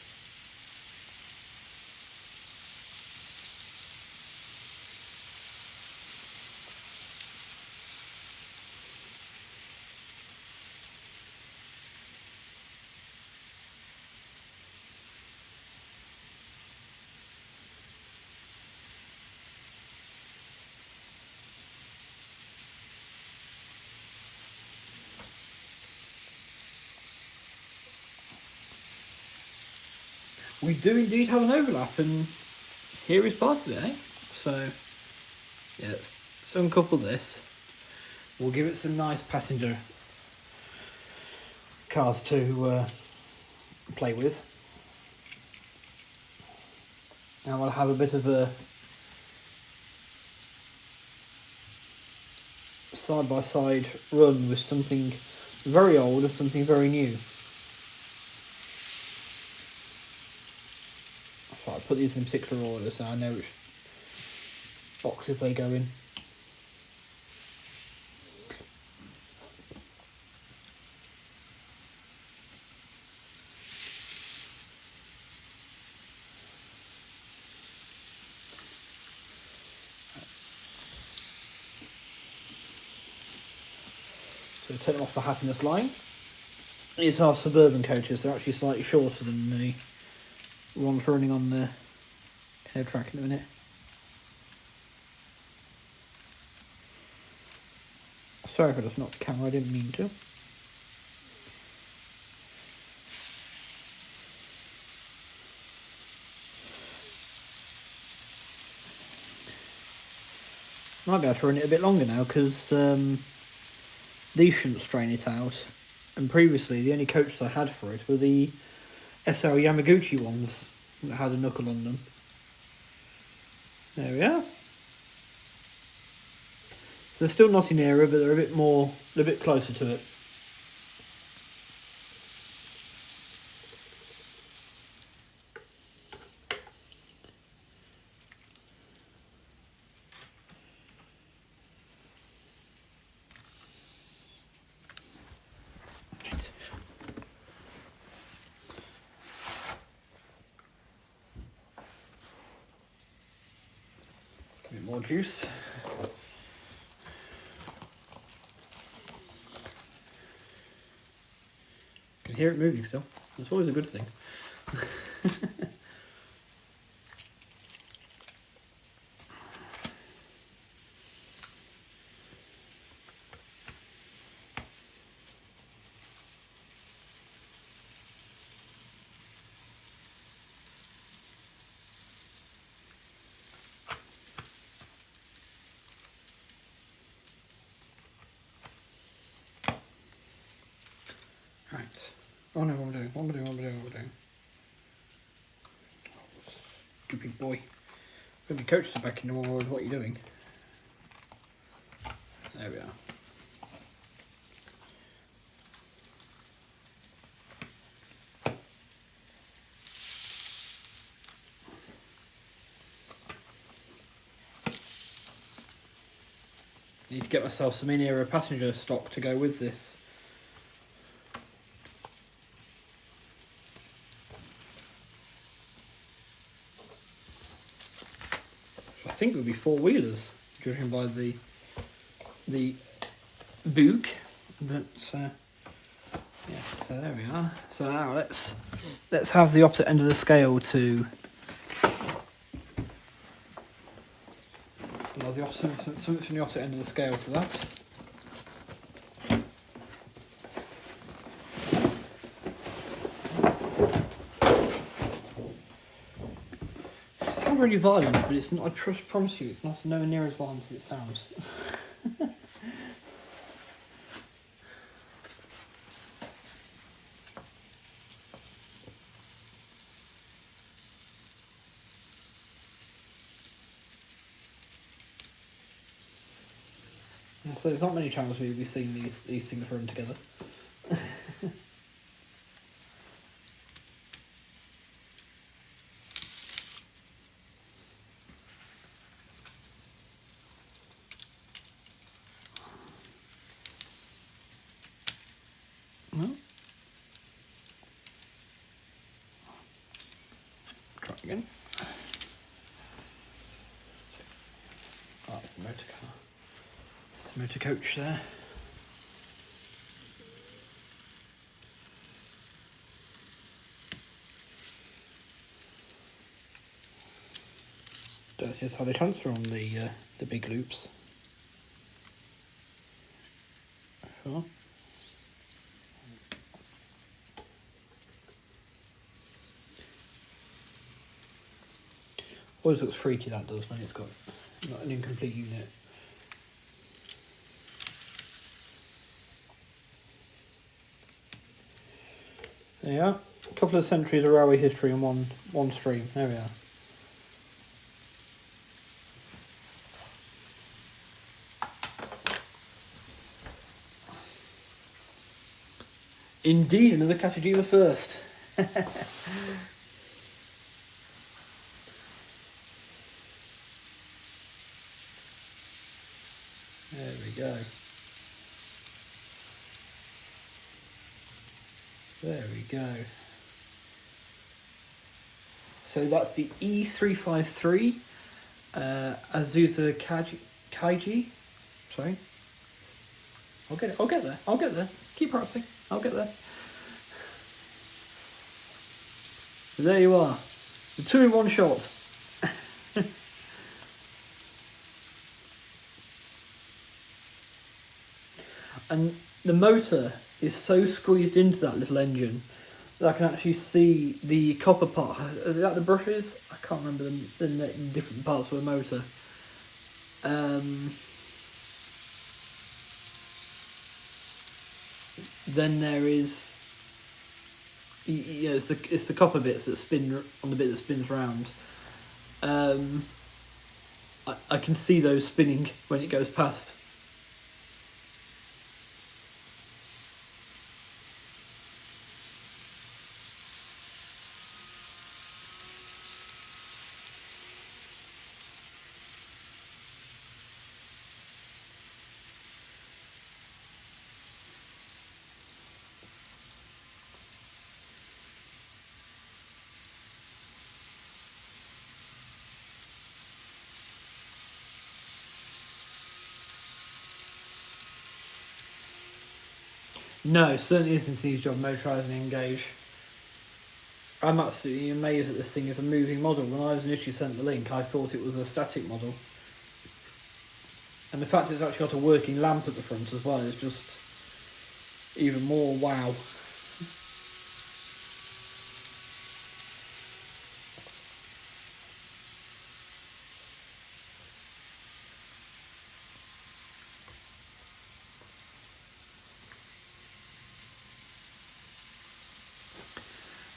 S1: We do indeed have an overlap, and here is part of it, eh? So, yeah, let's uncouple this. We'll give it some nice passenger cars to play with. And we'll have a bit of a side-by-side run with something very old and something very new. So I put these in particular order so I know which boxes they go in. So take them off the happiness line. These are suburban coaches, they're actually slightly shorter than the ones running on the air track in a minute. Sorry if I just knocked the camera, I didn't mean to. Might be able to run it a bit longer now because these shouldn't strain it out. And previously, the only coaches I had for it were the SL Yamaguchi ones that had a knuckle on them. There we are. So they're still not in error, but they're a bit closer to it. A bit more juice. Can hear it moving still. That's always a good thing. Oh no, what am I doing? What am I doing? What am I doing? What am I doing? Stupid boy. When the coaches are back in the world, what are you doing? There we are. Need to get myself some in-era passenger stock to go with this. I think it would be four-wheelers, judging by the book. But yes, so there we are. So now let's have the opposite end of the scale to. Well, something from the opposite end of the scale to that. It sounds really violent, but it's not. I promise you, it's not nowhere near as violent as it sounds. So there's not many channels where we've seen these things run together. Well, try again. Oh, it's the motor car. It's the motor coach there. Here's how they transfer on the big loops. Sure. Always looks freaky, that does, when it's got not an incomplete unit. There you are. A couple of centuries of railway history in one stream. There we are. Indeed, another Katajima first. There we go. There we go. So that's the E353 Azusa Kaiji. Sorry. I'll get there. Keep practicing. I'll get there. So there you are. The 2-in-1 shot. And the motor is so squeezed into that little engine that I can actually see the copper part. Are that the brushes? I can't remember the different parts of the motor. Then there is, it's the copper bits that spin on the bit that spins round. I can see those spinning when it goes past. No, certainly isn't Steve's job motorising and engage. I'm absolutely amazed that this thing is a moving model. When I was initially sent the link, I thought it was a static model. And the fact it's actually got a working lamp at the front as well is just even more wow.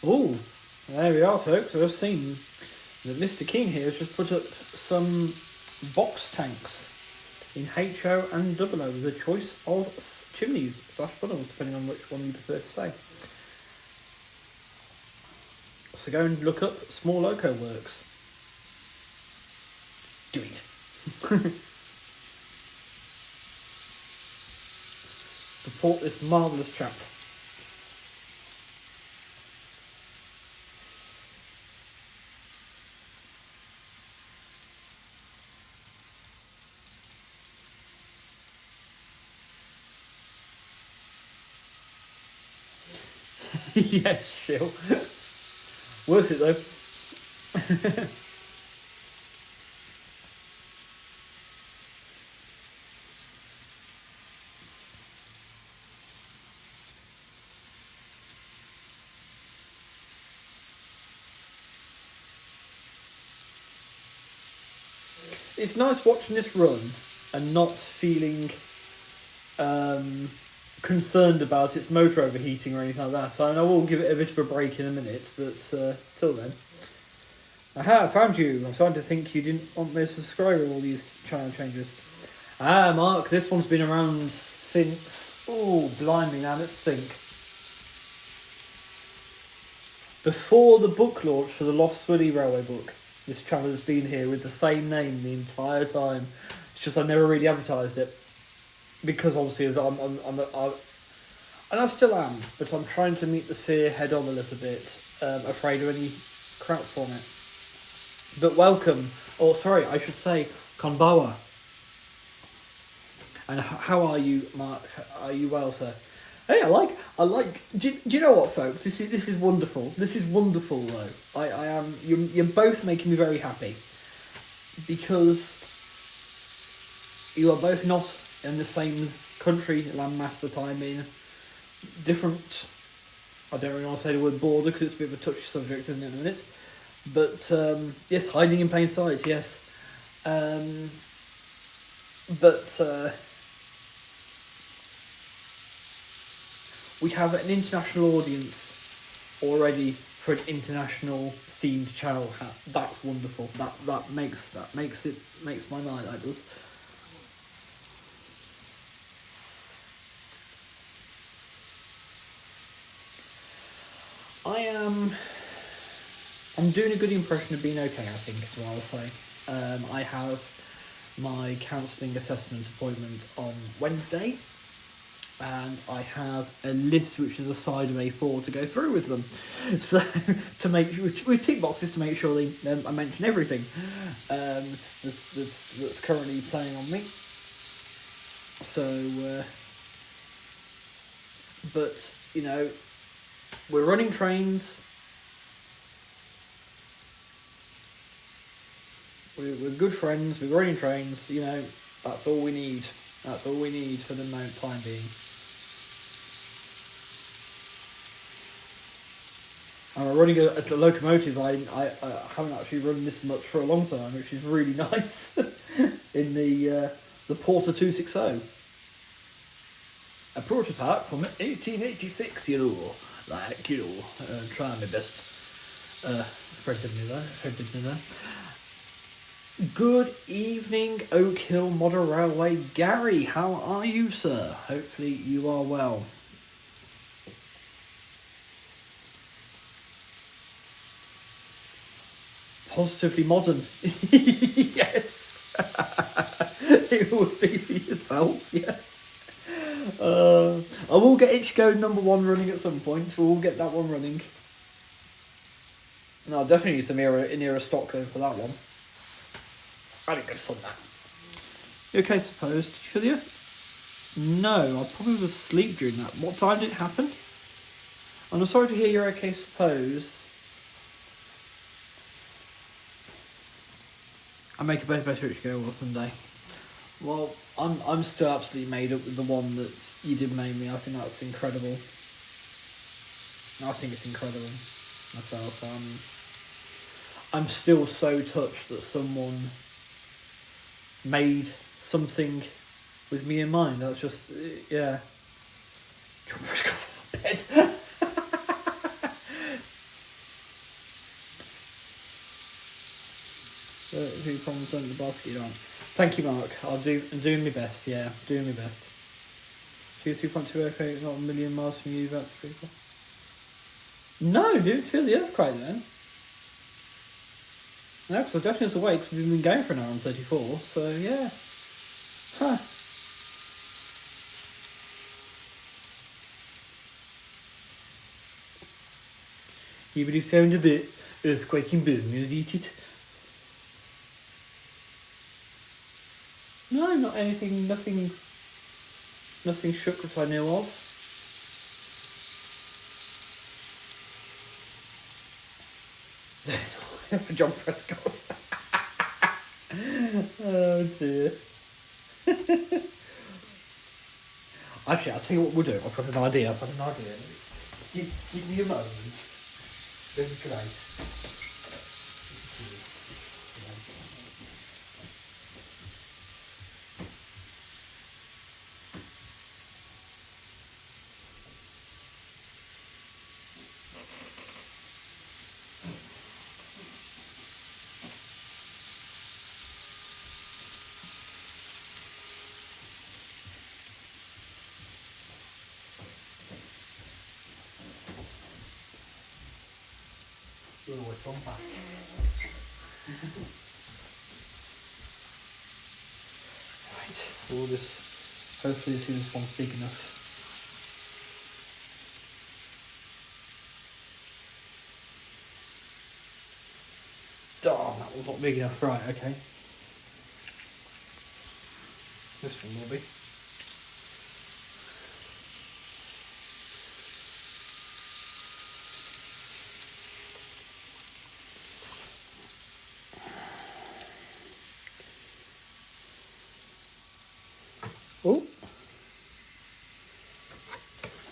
S1: Oh, there we are, folks. I've seen that Mr. King here has just put up some box tanks in HO and double O with a choice of chimneys / funnels, depending on which one you prefer to say. So go and look up Small Loco Works. Do it. Support this marvellous chap. Yes, Shill. Worth it though. It's nice watching this run and not feeling concerned about its motor overheating or anything like that. So I will give it a bit of a break in a minute, but till then. Aha, I found you. I'm starting to think you didn't want me to subscribe with all these channel changes. Ah, Mark, this one's been around since... Oh, blimey, now let's think. Before the book launch for the Lost Willie Railway book, this channel has been here with the same name the entire time. It's just I never really advertised it. Because obviously I'm and I still am, but I'm trying to meet the fear head on a little bit, afraid of any crap from it. But welcome, or sorry, I should say, konbawa. And how are you, Mark? Are you well, sir? Hey, I like. Do you know what, folks? This is wonderful. This is wonderful, though. I am. You're both making me very happy because you are both not in the same country, landmass that I'm in. Different. I don't really want to say the word border because it's a bit of a touchy subject, isn't it? In a minute. But yes, hiding in plain sight. Yes. We have an international audience already for an international themed channel. That's wonderful. That makes my night. That does. I'm doing a good impression of being okay, I think, is what I'll say. I have my counselling assessment appointment on Wednesday, and I have a list which is a side of A4 to go through with them. So, to make with tick boxes to make sure I mention everything that's currently playing on me. So, but, you know, we're running trains. We're good friends. We're running trains. You know, that's all we need. That's all we need for the time being. And we're running a locomotive. I haven't actually run this much for a long time, which is really nice. In the Porter 260, a prototype from 1886. You know, trying my best. Fred did me there. Good evening, Oak Hill Model Railway. Gary, how are you, sir? Hopefully you are well. Positively modern. Yes. It would be for yourself, yes. I will get Ichigo #1 running at some point. We'll get that one running. No, definitely need some in-era stock though for that one. That'd be good fun, that. You okay, suppose? Did you feel the earth? No, I probably was asleep during that. What time did it happen? I'm sorry to hear you're okay, suppose. I'll make a better Ichigo one someday. Well, I'm still absolutely made up with the one that you did make me. I think that's incredible. I think it's incredible myself. I'm still so touched that someone made something with me in mind. That's just, yeah. John Briscoe from bed. Who promised on the basket on? Thank you, Mark. I'm doing my best. Yeah, doing my best. 2.2 earthquake, not a million miles from you. That's pretty cool. No, dude, feel the earthquake then. No, because I definitely was awake because we've been going for an hour and 34. So yeah. Huh. Yeah, but he found a bit earthquake in Birmingham and eat it. No, not anything, nothing shook that I know of. For John Prescott. Oh dear. Actually, I'll tell you what we'll do. I've got an idea. Give me a moment. That'd be great. Oh, it's on back. Right, we'll just hopefully see this one's big enough. Darn, that was not big enough. Right, okay. This one will be. Oh.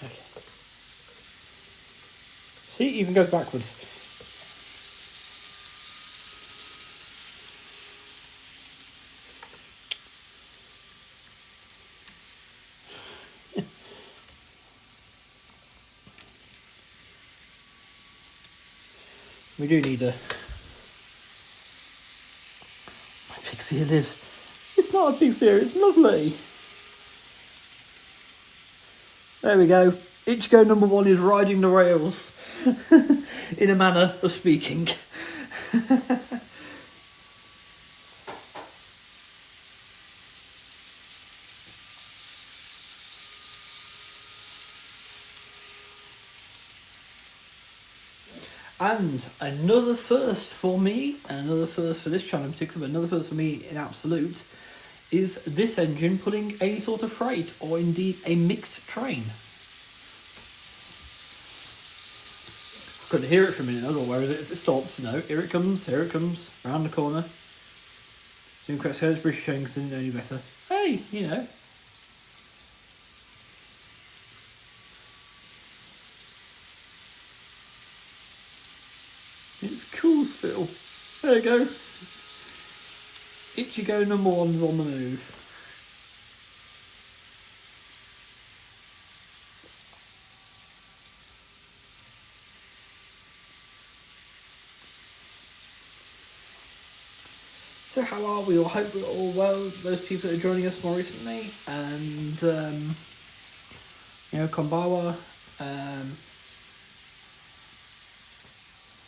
S1: Okay. See, it even goes backwards. We do need a... My pixie lives. It's not a pixie, it's lovely. There we go. Ichigo number 1 is riding the rails. In a manner of speaking. And another first for me, another first for this channel in particular, but another first for me in absolute, is this engine pulling any sort of freight, or indeed a mixed train. Couldn't hear it for a minute, I don't know where it is. It stopped. No, here it comes, round the corner. Doing correct service, British train, because didn't know any better. Hey, you know. It's cool still. There you go. Ichigo number 1's on the move. So how are we? I hope we're all well. Those people that are joining us more recently, and you know, Konbawa.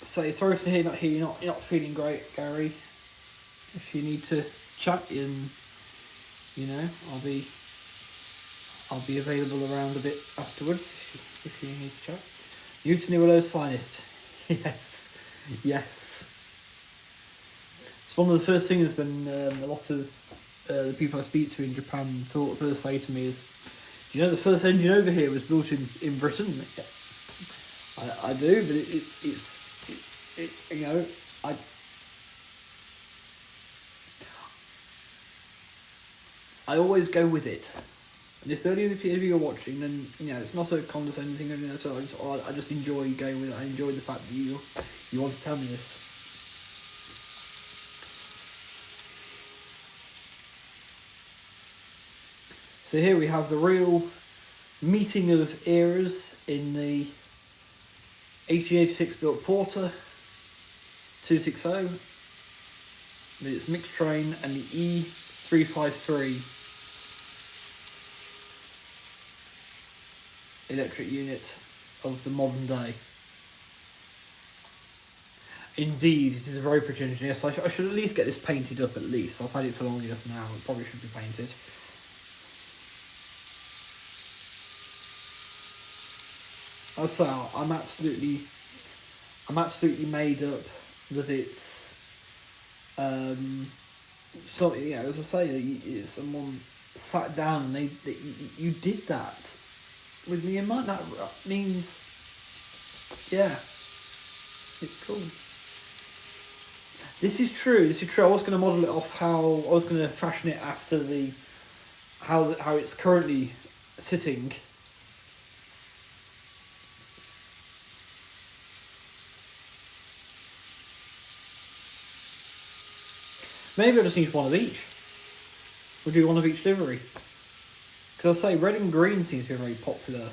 S1: So sorry to hear you're not feeling great, Gary. If you need to chat, and you know, I'll be available around a bit afterwards if you need to chat. Mutiny Willow's finest. Yes. It's one of the first things when a lot of the people I speak to in Japan first say to me is, "Do you know the first engine over here was built in Britain?" Yeah. I do, but it's you know, I always go with it. And if the only people you're watching, then you know it's not a condescending thing. You know, so I just enjoy going with it. I enjoy the fact that you want to tell me this. So here we have the real meeting of eras in the 1886 built Porter 260. It's mixed train and the E353 electric unit of the modern day. Indeed, it is a very pretty engine. Yes, I should at least get this painted up at least. I've had it for long enough now. It probably should be painted. Also, I'm absolutely made up that it's something. You know, as I say, someone sat down and you did that with me in mind. That means, yeah, it's cool. This is true. I was going to model it off how I was going to fashion it after the how it's currently sitting. Maybe I just need one of each. We'll do one of each livery. Because I'll say red and green seems to be a very popular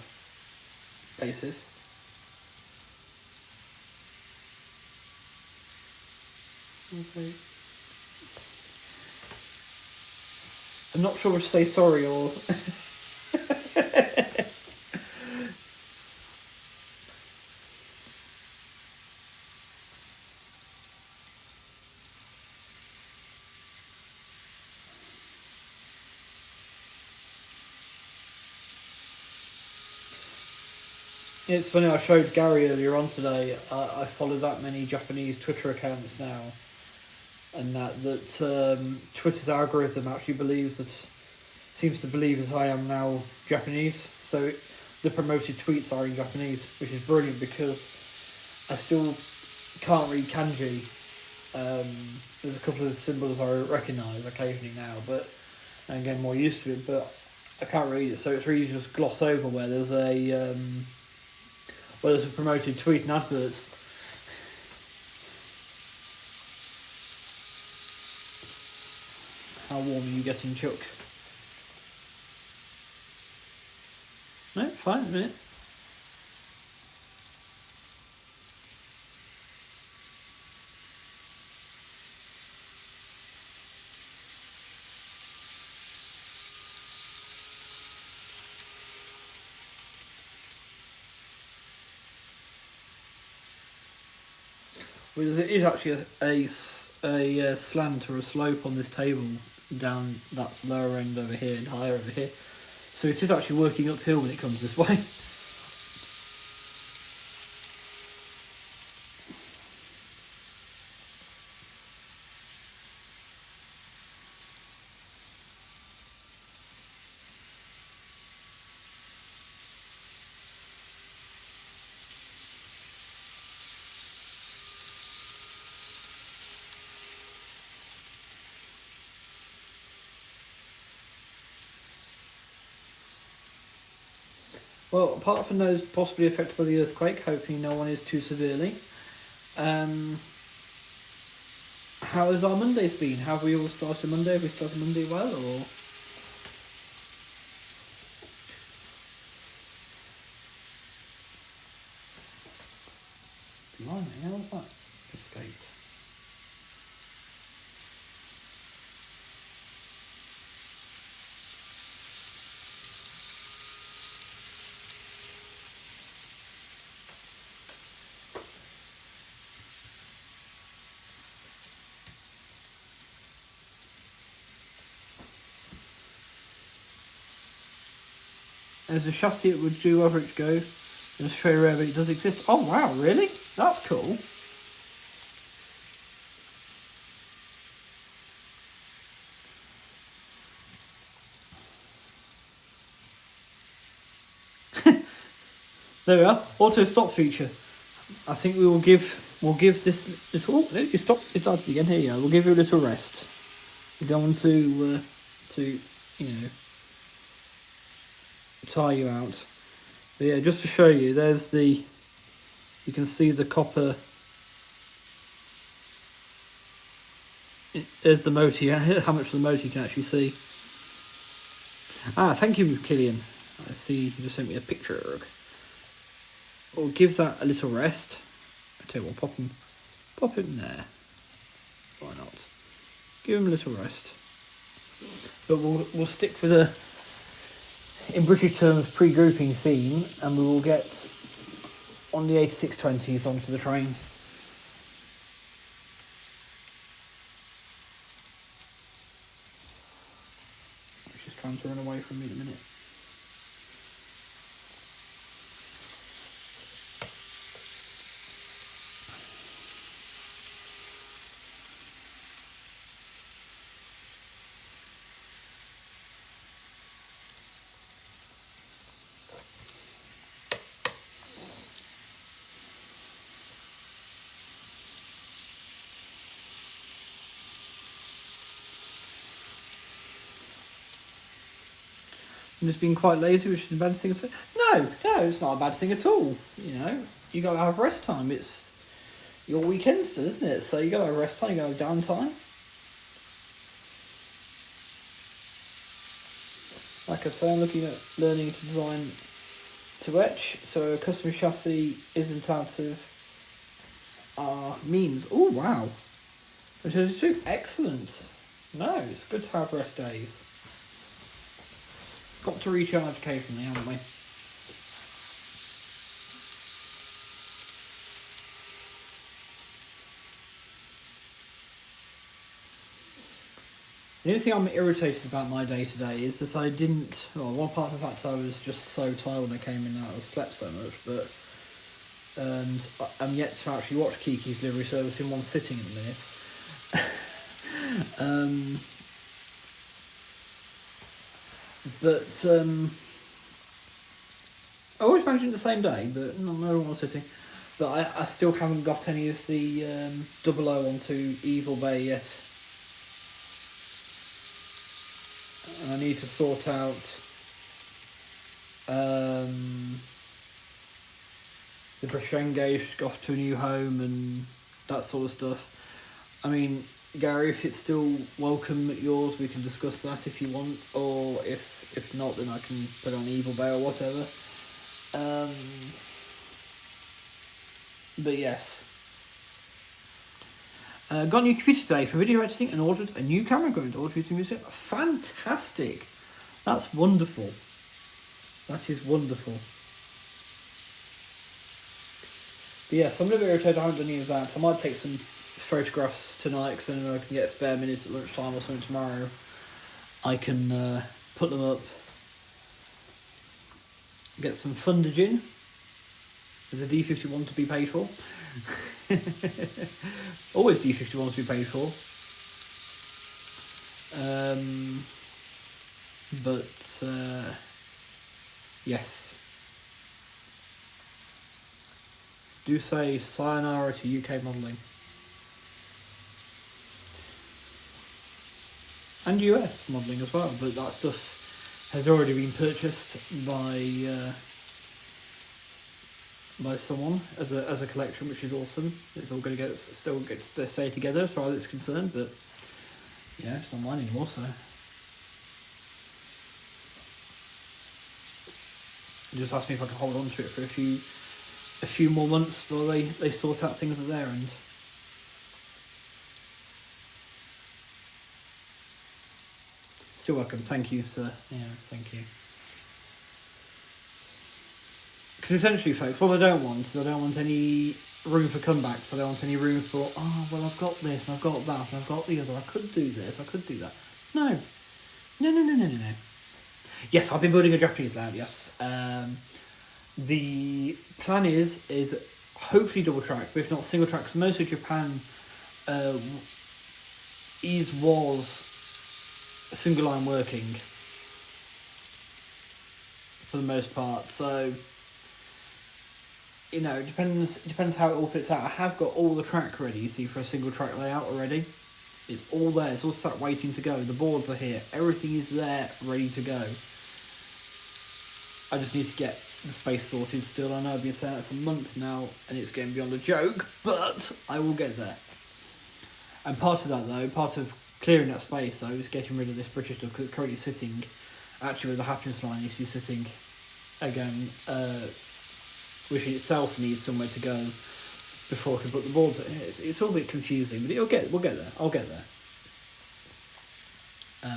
S1: basis. Okay. I'm not sure if to say sorry or... It's funny, I showed Gary earlier on today, I follow that many Japanese Twitter accounts now, and that Twitter's algorithm actually seems to believe that I am now Japanese, so the promoted tweets are in Japanese, which is brilliant because I still can't read kanji. There's a couple of symbols I recognise occasionally now, but I'm getting more used to it, but I can't read it, so it's really just gloss over where there's a promoted tweet and advert. How warm are you getting, Chuck? No, fine, a minute. Well, there is actually a slant or a slope on this table down that's lower end over here and higher over here. So it is actually working uphill when it comes this way. Well, apart from those possibly affected by the earthquake, hopefully no one is too severely. How has our Mondays been? Have we all started Monday? Have we started Monday well, or...? Blimey, how was that escaped? There's a chassis it would do wherever it goes. Just show you wherever it does exist. Oh wow, really? That's cool. There we are. Auto stop feature. I think we'll give this little. Oh, it stopped. It started again. Here you go. We'll give you a little rest. We don't want to tire you out. But yeah, just to show you, you can see the copper. There's the motor. How much of the motor you can actually see. Thank you, Killian. I see you just sent me a picture. We'll give that a little rest. I tell you what, pop him there. Why not? Give him a little rest. But we'll stick with a, in British terms, pre-grouping theme, and we will get on the 8620s onto the train. She's trying to run away from me in a minute. And just being quite lazy, which is a bad thing at all. No, it's not a bad thing at all. You know, you got to have rest time. It's your weekend still, isn't it? So you got to have rest time, you got to have downtime. Like I say, I'm looking at learning to design to etch, so a custom chassis isn't out of means. Oh wow, which is excellent. No, it's good to have rest days. Got to recharge occasionally, haven't we? The only thing I'm irritated about my day today is that I didn't, well, one part of the fact I was just so tired when I came in that I slept so much, but and I'm yet to actually watch Kiki's delivery service in one sitting in a minute. I always imagine it the same day, but no one was sitting. But I still haven't got any of the 00 onto Evil Bay yet. And I need to sort out the British Engage got to a new home and that sort of stuff. I mean, Gary, if it's still welcome at yours, we can discuss that if you want, or if not, then I can put on Evil Bay or whatever. But yes. Got a new computer today for video editing and ordered a new camera equipment to audio music. Fantastic! That's wonderful. That is wonderful. But yes, I'm a little bit irritated I haven't done any of that. I might take some photographs tonight because then I can get a spare minute at lunchtime or something tomorrow. I can put them up, get some fundage in. There's a D51 to be paid for. Always D51 to be paid for. Yes. Do say sayonara to UK modelling. And US modelling as well, but that stuff has already been purchased by someone as a collection, which is awesome. It's all going to still get to stay together as far as it's concerned, but yeah, it's not mine anymore, so just asked me if I could hold on to it for a few more months while they sort out things at their end. Still welcome, thank you, sir. Yeah, thank you. Because essentially, folks, what I don't want any room for comebacks. I don't want any room for, oh, well, I've got this, and I've got that, and I've got the other. I could do this, I could do that. No. No. Yes, I've been building a Japanese lab, yes. The plan is hopefully double track, but if not single track, because most of Japan was single line working for the most part, so you know, it depends how it all fits out. I have got all the track ready, you see, for a single track layout already. It's all there, it's all sat waiting to go. The boards are here, everything is there, ready to go. I just need to get the space sorted still. I know I've been saying that for months now, and it's getting beyond a joke, but I will get there. And part of that, though, part of clearing that space, though, is getting rid of this British stuff, because it's currently sitting, actually, where the happiness line needs to be sitting, again, which in itself needs somewhere to go before I can put the boards in. It's all a bit confusing, but we'll get there. I'll get there. But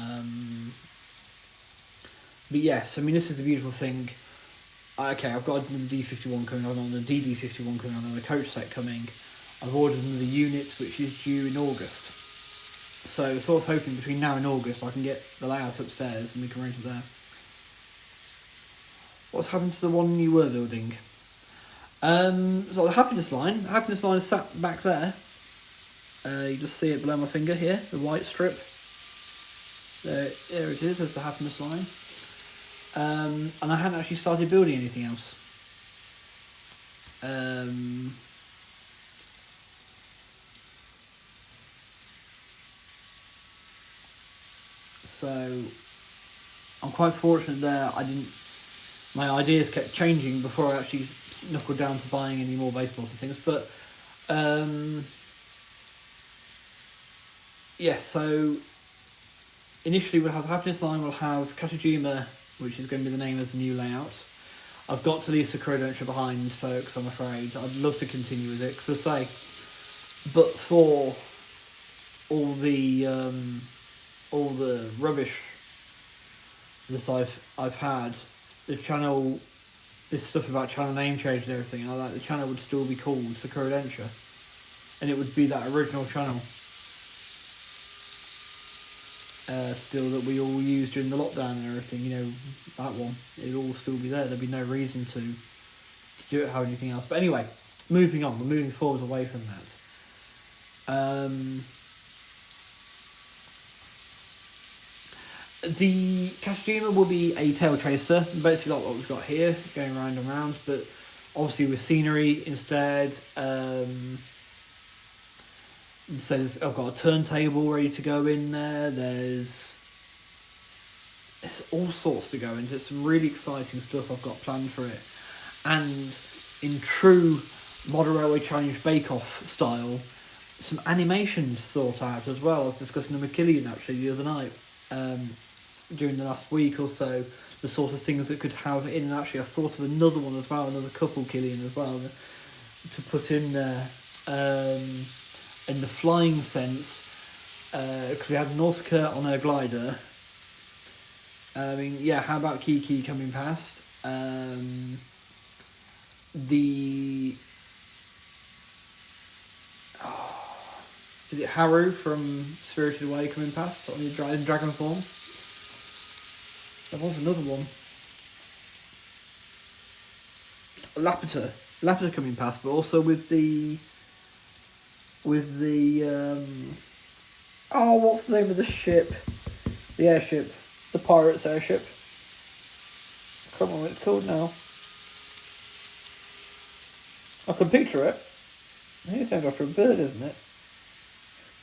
S1: yes, I mean, this is a beautiful thing. Okay, I've got the D51 coming on, the DD51 coming on, and the coach set coming. I've ordered another unit, which is due in August. So sort of hoping between now and August I can get the layout upstairs and we can arrange it there. What's happened to the one you were building? So the happiness line is sat back there. You just see it below my finger here, the white strip. There it is, there's the happiness line. And I hadn't actually started building anything else. So I'm quite fortunate there. My ideas kept changing before I actually knuckled down to buying any more baseballs and things. But yes, so initially we'll have the happiness line, we'll have Katajima, which is going to be the name of the new layout. I've got to leave Sakura Adventure behind, folks, I'm afraid. I'd love to continue with it, because I say, but for all the rubbish that I've had, the channel, this stuff about channel name change and everything, and the channel would still be called Sakura Adventure, and it would be that original channel. Still that we all used during the lockdown and everything, that one, it'd all still be there. There'd be no reason to do it how anything else. But anyway, moving on, we're moving forward away from that. The Katajima will be a tail tracer, basically like what we've got here, going round and round, but obviously with scenery instead. So I've got a turntable ready to go in there. There's all sorts to go into. Some really exciting stuff I've got planned for it. And in true Model Railway Challenge Bake Off style, some animations thought out as well. I was discussing them with Killian actually the other night, during the last week or so, the sort of things that could have in. And actually I thought of another one as well, another couple, Killian, as well, to put in there. In the flying sense, because we had Nausicaa on her glider. I mean, yeah, how about Kiki coming past? Is it Haru from Spirited Away coming past on his dragon form? There was another one. Laputa coming past, but also with the what's the name of the ship? The airship. The pirates airship. I can't remember what it's called now. I can picture it. I think it's named after a bird, isn't it?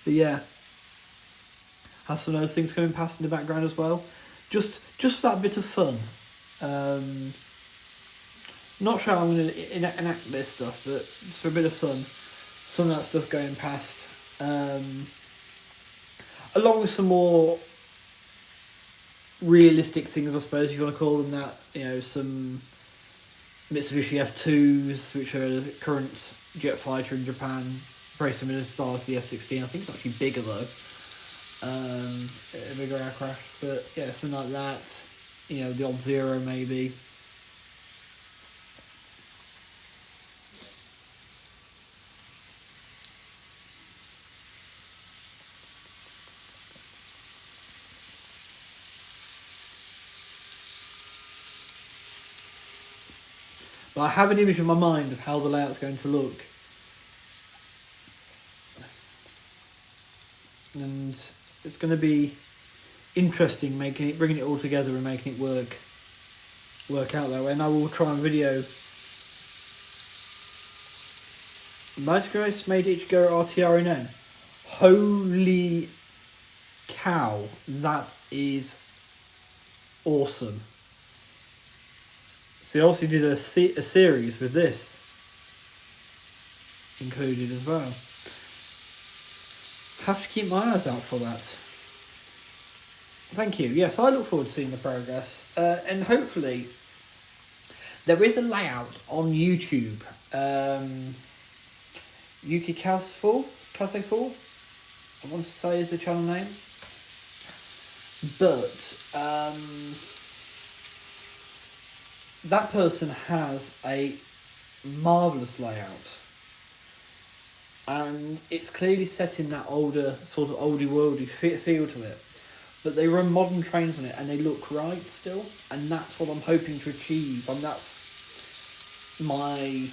S1: But yeah. Has some other things coming past in the background as well. Just for that bit of fun. Not sure how I'm going to enact this stuff, but just for a bit of fun. Some of that stuff going past, along with some more realistic things, I suppose, if you want to call them that. Some Mitsubishi F2s, which are the current jet fighter in Japan, very similar style to the F-16. I think it's actually bigger though, a bigger aircraft. But yeah, something like that. The Ob-Zero maybe. But I have an image in my mind of how the layout's going to look. And it's going to be interesting bringing it all together and making it work out that way. And I will try and video Magic Race made Ichigo RTRNN. Holy cow, that is awesome. So they also did a series with this included as well. Have to keep my eyes out for that. Thank you. Yes, I look forward to seeing the progress. And hopefully there is a layout on YouTube. Yuki Kazeful, I want to say is the channel name. But that person has a marvellous layout, and it's clearly set in that older, sort of oldie worldy feel to it. But they run modern trains on it, and they look right still, and that's what I'm hoping to achieve. And that's my.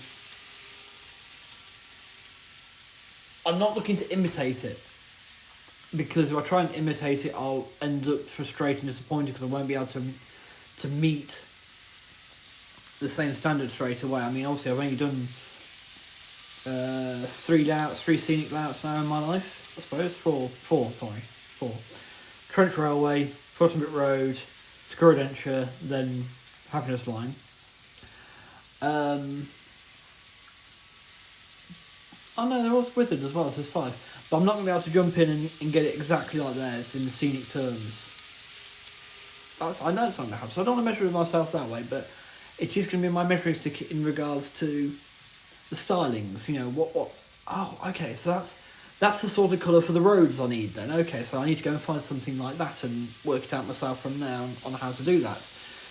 S1: I'm not looking to imitate it, because if I try and imitate it, I'll end up frustrated and disappointed because I won't be able to meet the same standard straight away. I mean, obviously, I've only done 3 scenic layouts now in my life, I suppose. Four. Trench Railway, Fortinbit Road, Scurodenture, then Happiness Line. Oh no, there was Withered as well, so it's 5. But I'm not going to be able to jump in and get it exactly like theirs in the scenic terms. I know it's not going to happen, so I don't want to measure with myself that way, but it is going to be my measuring stick in regards to the stylings. You know, what... Oh, okay, so that's the sort of colour for the roads I need then. Okay, so I need to go and find something like that and work it out myself from there on how to do that.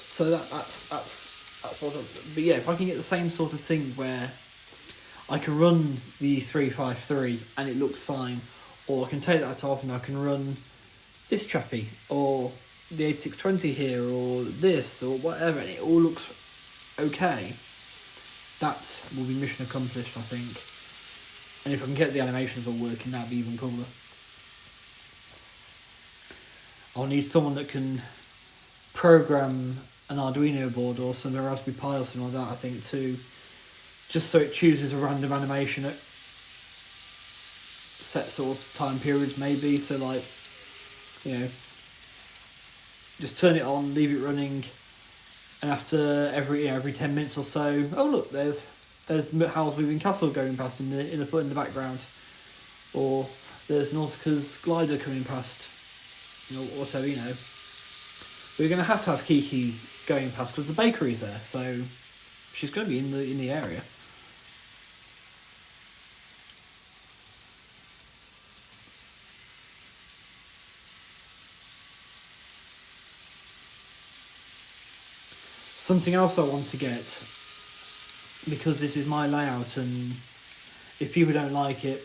S1: So that's what but yeah, if I can get the same sort of thing where I can run the 353 and it looks fine, or I can take that off and I can run this chappy, or the 8620 here, or this, or whatever, and it all looks okay, that will be mission accomplished, I think. And if I can get the animations all working, that'd be even cooler. I'll need someone that can program an Arduino board or some Raspberry Pi or something like that, I think, too. Just so it chooses a random animation at set sort of time periods, maybe. So, like, you know, just turn it on, leave it running, and after every 10 minutes or so, oh look, there's Howl's Moving Castle going past in the background, or there's Nautica's glider coming past, you know, whatever, you know. We're going to have Kiki going past because the bakery's there, so she's going to be in the area. Something else I want to get, because this is my layout, and if people don't like it,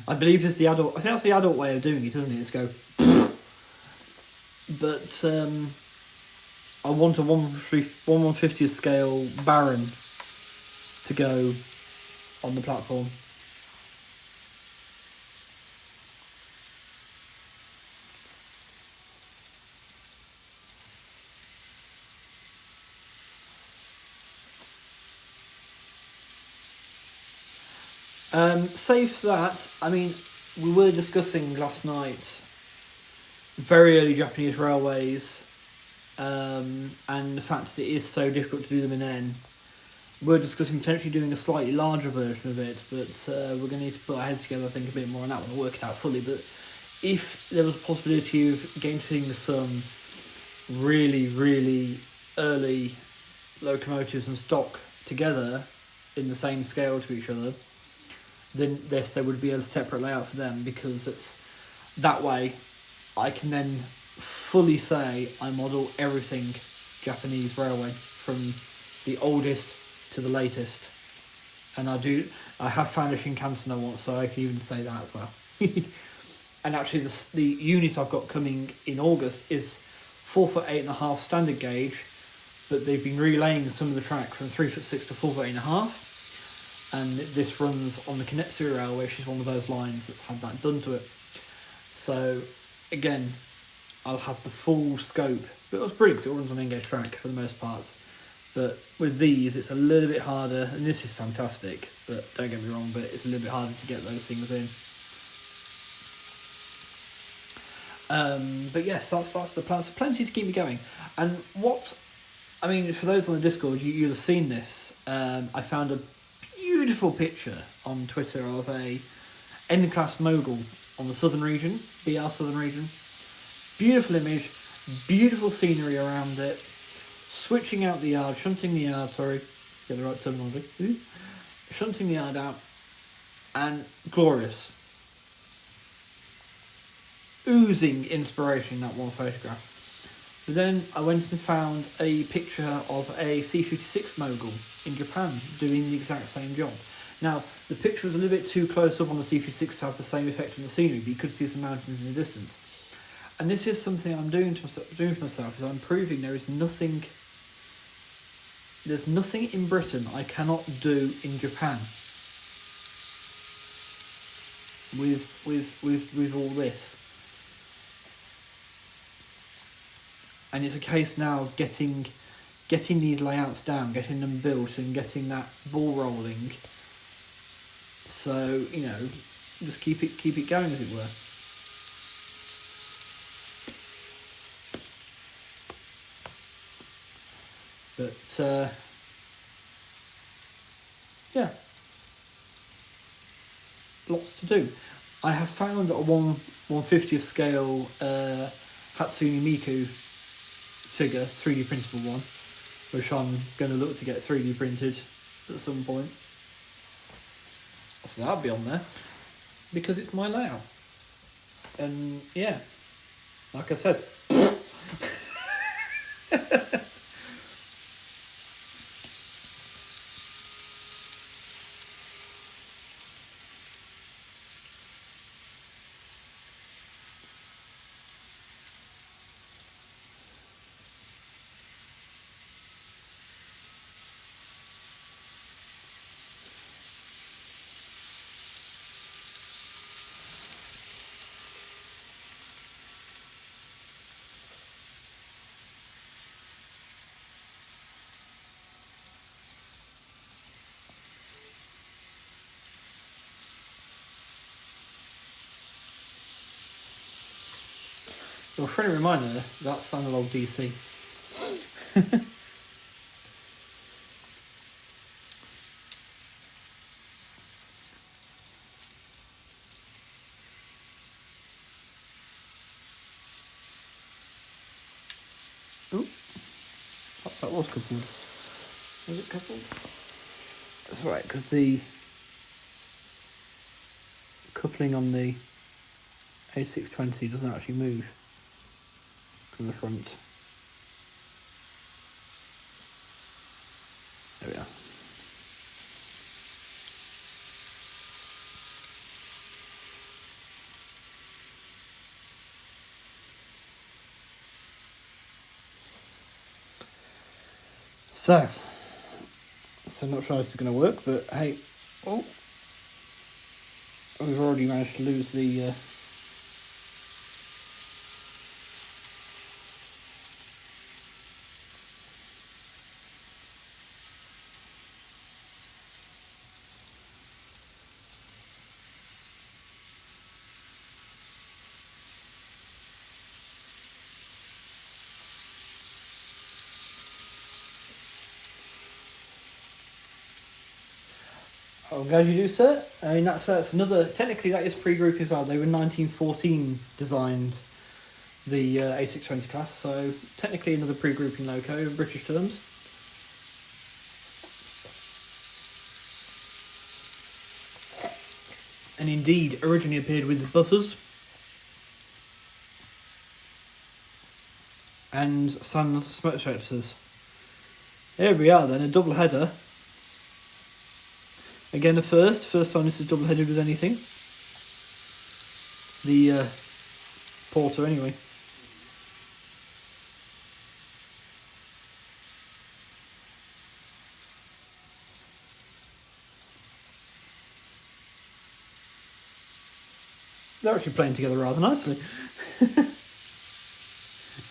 S1: I believe it's the adult. I think that's the adult way of doing it, isn't it? It's go. But I want a 1/150th scale Baron to go on the platform. Save that. I mean, we were discussing last night very early Japanese railways, and the fact that it is so difficult to do them in N. We're discussing potentially doing a slightly larger version of it, but we're going to need to put our heads together, I think, a bit more on that one, work it out fully. But if there was a possibility of getting some really, really early locomotives and stock together in the same scale to each other, then yes, there would be a separate layout for them, because it's that way I can then fully say I model everything Japanese railway from the oldest to the latest. And I have found a Shinkansen I want, so I can even say that as well. And actually the unit I've got coming in August is 4'8" 8.5" standard gauge, but they've been relaying some of the track from 3'6" to 4'8" 8.5. And this runs on the Kinetsu Railway, which is one of those lines that's had that done to it. So, again, I'll have the full scope. But it was brilliant because it runs on N-gauge track for the most part. But with these, it's a little bit harder, and this is fantastic, but don't get me wrong, but it's a little bit harder to get those things in. But yes, that's the plan. So plenty to keep me going. And for those on the Discord, you'll have seen this. I found a beautiful picture on Twitter of a N-class mogul on the southern region, BR southern region. Beautiful image, beautiful scenery around it. Switching out the yard, shunting the yard, sorry, get the right terminology. Shunting the yard out, and glorious. oozing inspiration in that one photograph. But then I went and found a picture of a C-56 mogul in Japan doing the exact same job. Now, the picture was a little bit too close up on the C-56 to have the same effect on the scenery, but you could see some mountains in the distance. And this is something I'm doing to myself, is I'm proving there's nothing in Britain I cannot do in Japan with all this. And it's a case now of getting these layouts down, getting them built, and getting that ball rolling. So, you know, just keep it going, as it were. But yeah, lots to do. I have found a 1/50th scale Hatsune Miku figure, 3D printable one, which I'm going to look to get 3D printed at some point. So that'll be on there, because it's my layout. And yeah, like I said. So a friendly reminder, that's analog DC. Ooh, that was coupled. Was it coupled? That's right, because the coupling on the A620 doesn't actually move from the front. There we are. So I'm not sure how this is going to work, but hey, oh, we've already managed to lose the I'm glad you do, sir. I mean, that's another. Technically, that is pre-grouping as well. They were 1914 designed, the A620 class, so technically another pre-grouping loco in British terms. And indeed, originally appeared with the buffers and Sans smoke detectors. Here we are then, a double header. Again, the first time this is double-headed with anything. The Porter, anyway. They're actually playing together rather nicely.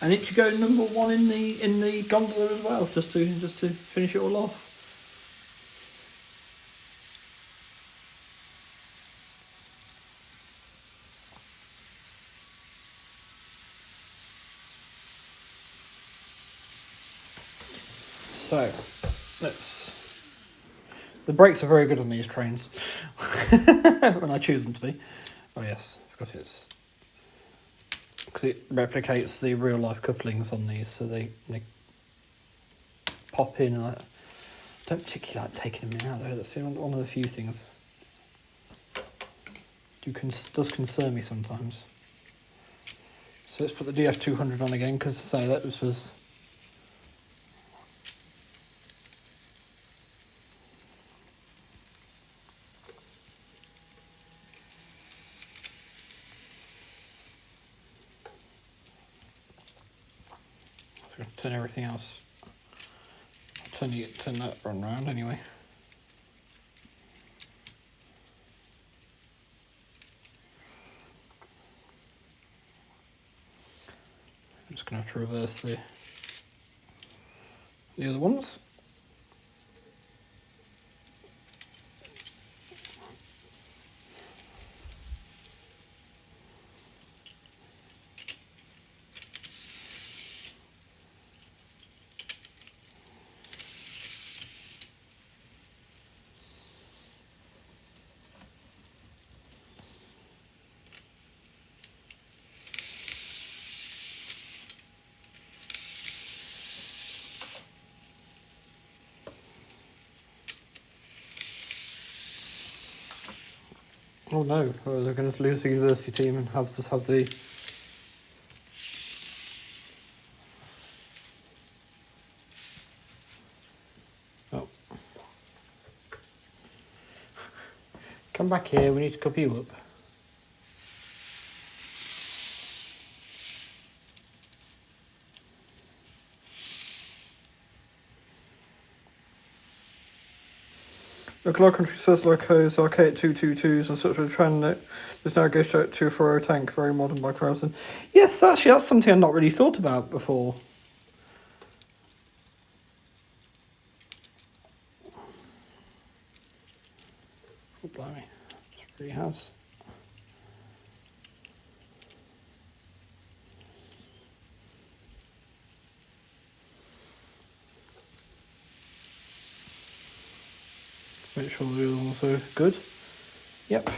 S1: And Ichigo #1 in the gondola as well, just to finish it all off. So, the brakes are very good on these trains. When I choose them to be. Oh yes, I've got it. Because it replicates the real life couplings on these, so they pop in. And I don't particularly like taking them in out though. That's one of the few things does concern me sometimes. So let's put the DF200 on again, because say that was... So turn everything else. Turn that run round anyway. I'm just going to have to reverse the other ones. Oh no, they're going to lose the university team and just have the... Oh. Come back here, we need to copy you up. Local our country's first locos, archaic 222s and such a trend that there's now goes straight to a 4 tank, very modern by Crowson. Yes, actually that's something I've not really thought about before. Oh blimey, it really has. Make sure the other ones are good. Yep.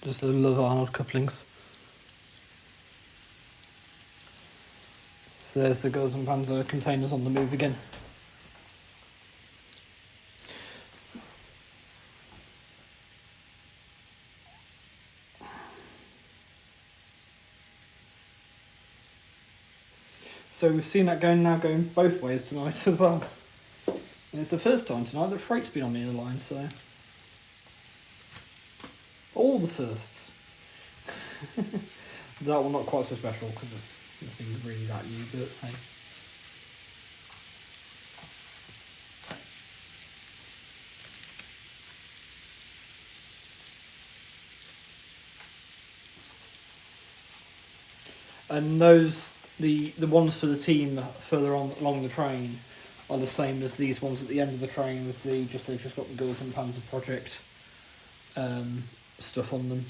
S1: Just the Love Arnold couplings. So there's the Girls and Panzer containers on the move again. So we've seen that going both ways tonight as well. And it's the first time tonight that freight's been on the other line, so... All the firsts. That one not quite so special, because nothing's really that new, but hey. And those, the ones for the team further on along the train are the same as these ones at the end of the train with they've just got the Girls and Panzer Project stuff on them.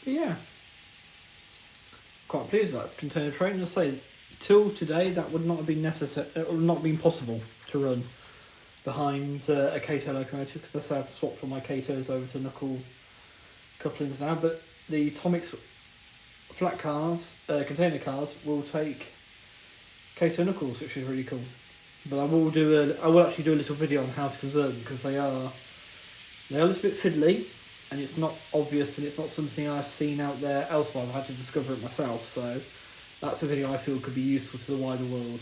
S1: But yeah, quite pleased with that container train. I say, till today, that would not have been necessary. It would not have been possible to run behind a Kato locomotive, because I say I've swapped all my Katos over to knuckle couplings now. But the Tomix flat cars, container cars, will take Kato knuckles, which is really cool. But I will actually do a little video on how to convert them, because they are a little bit fiddly. And it's not obvious, and it's not something I've seen out there elsewhere. I've had to discover it myself, so that's a video I feel could be useful to the wider world.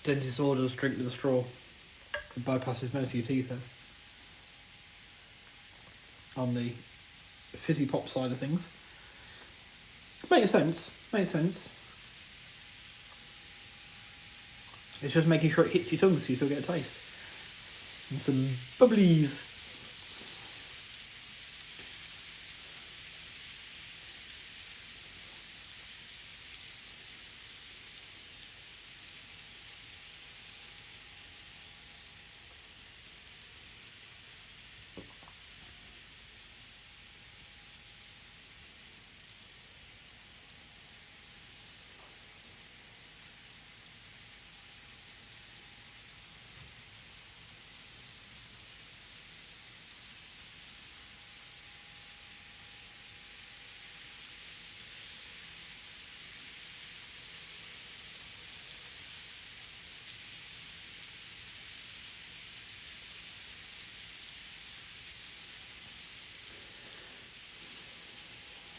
S1: Dentist orders drink with a straw. It bypasses most of your teeth then. On the fizzy pop side of things. Makes sense. Makes sense. It's just making sure it hits your tongue so you still get a taste. And some bubblies.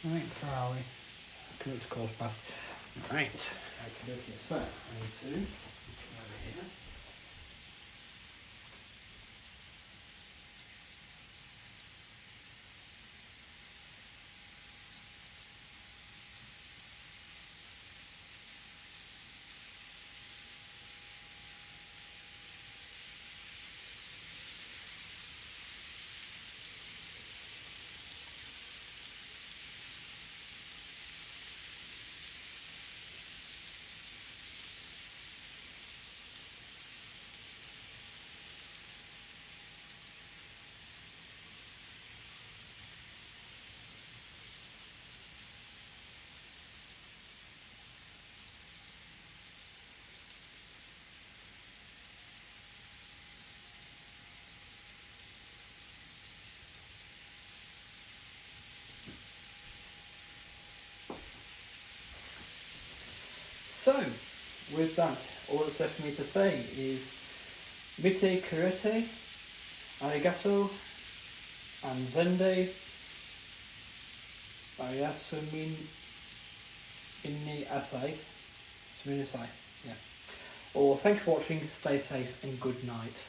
S1: Right, where are we? Coming to quarter past. Right. Okay, so I need to over here. So, with that, all that's left for me to say is Mite Kurete, Arigato, and Zende, Ayasumin Inni Asai. Sumin Asai, yeah. Or thank you for watching, stay safe, and good night.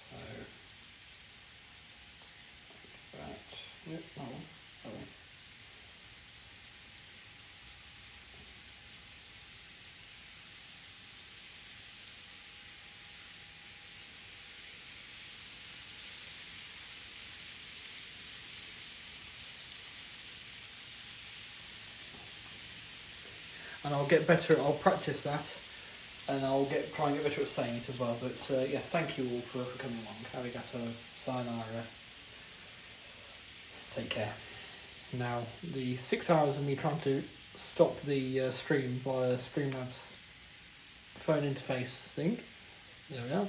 S1: So, right. Yep, that one. That one. And I'll get better, I'll practice that, and I'll try and get better at saying it as well. But yes, thank you all for coming along. Arigato, sayonara, take care. Now, the 6 hours of me trying to stop the stream via Streamlabs phone interface thing, there we are.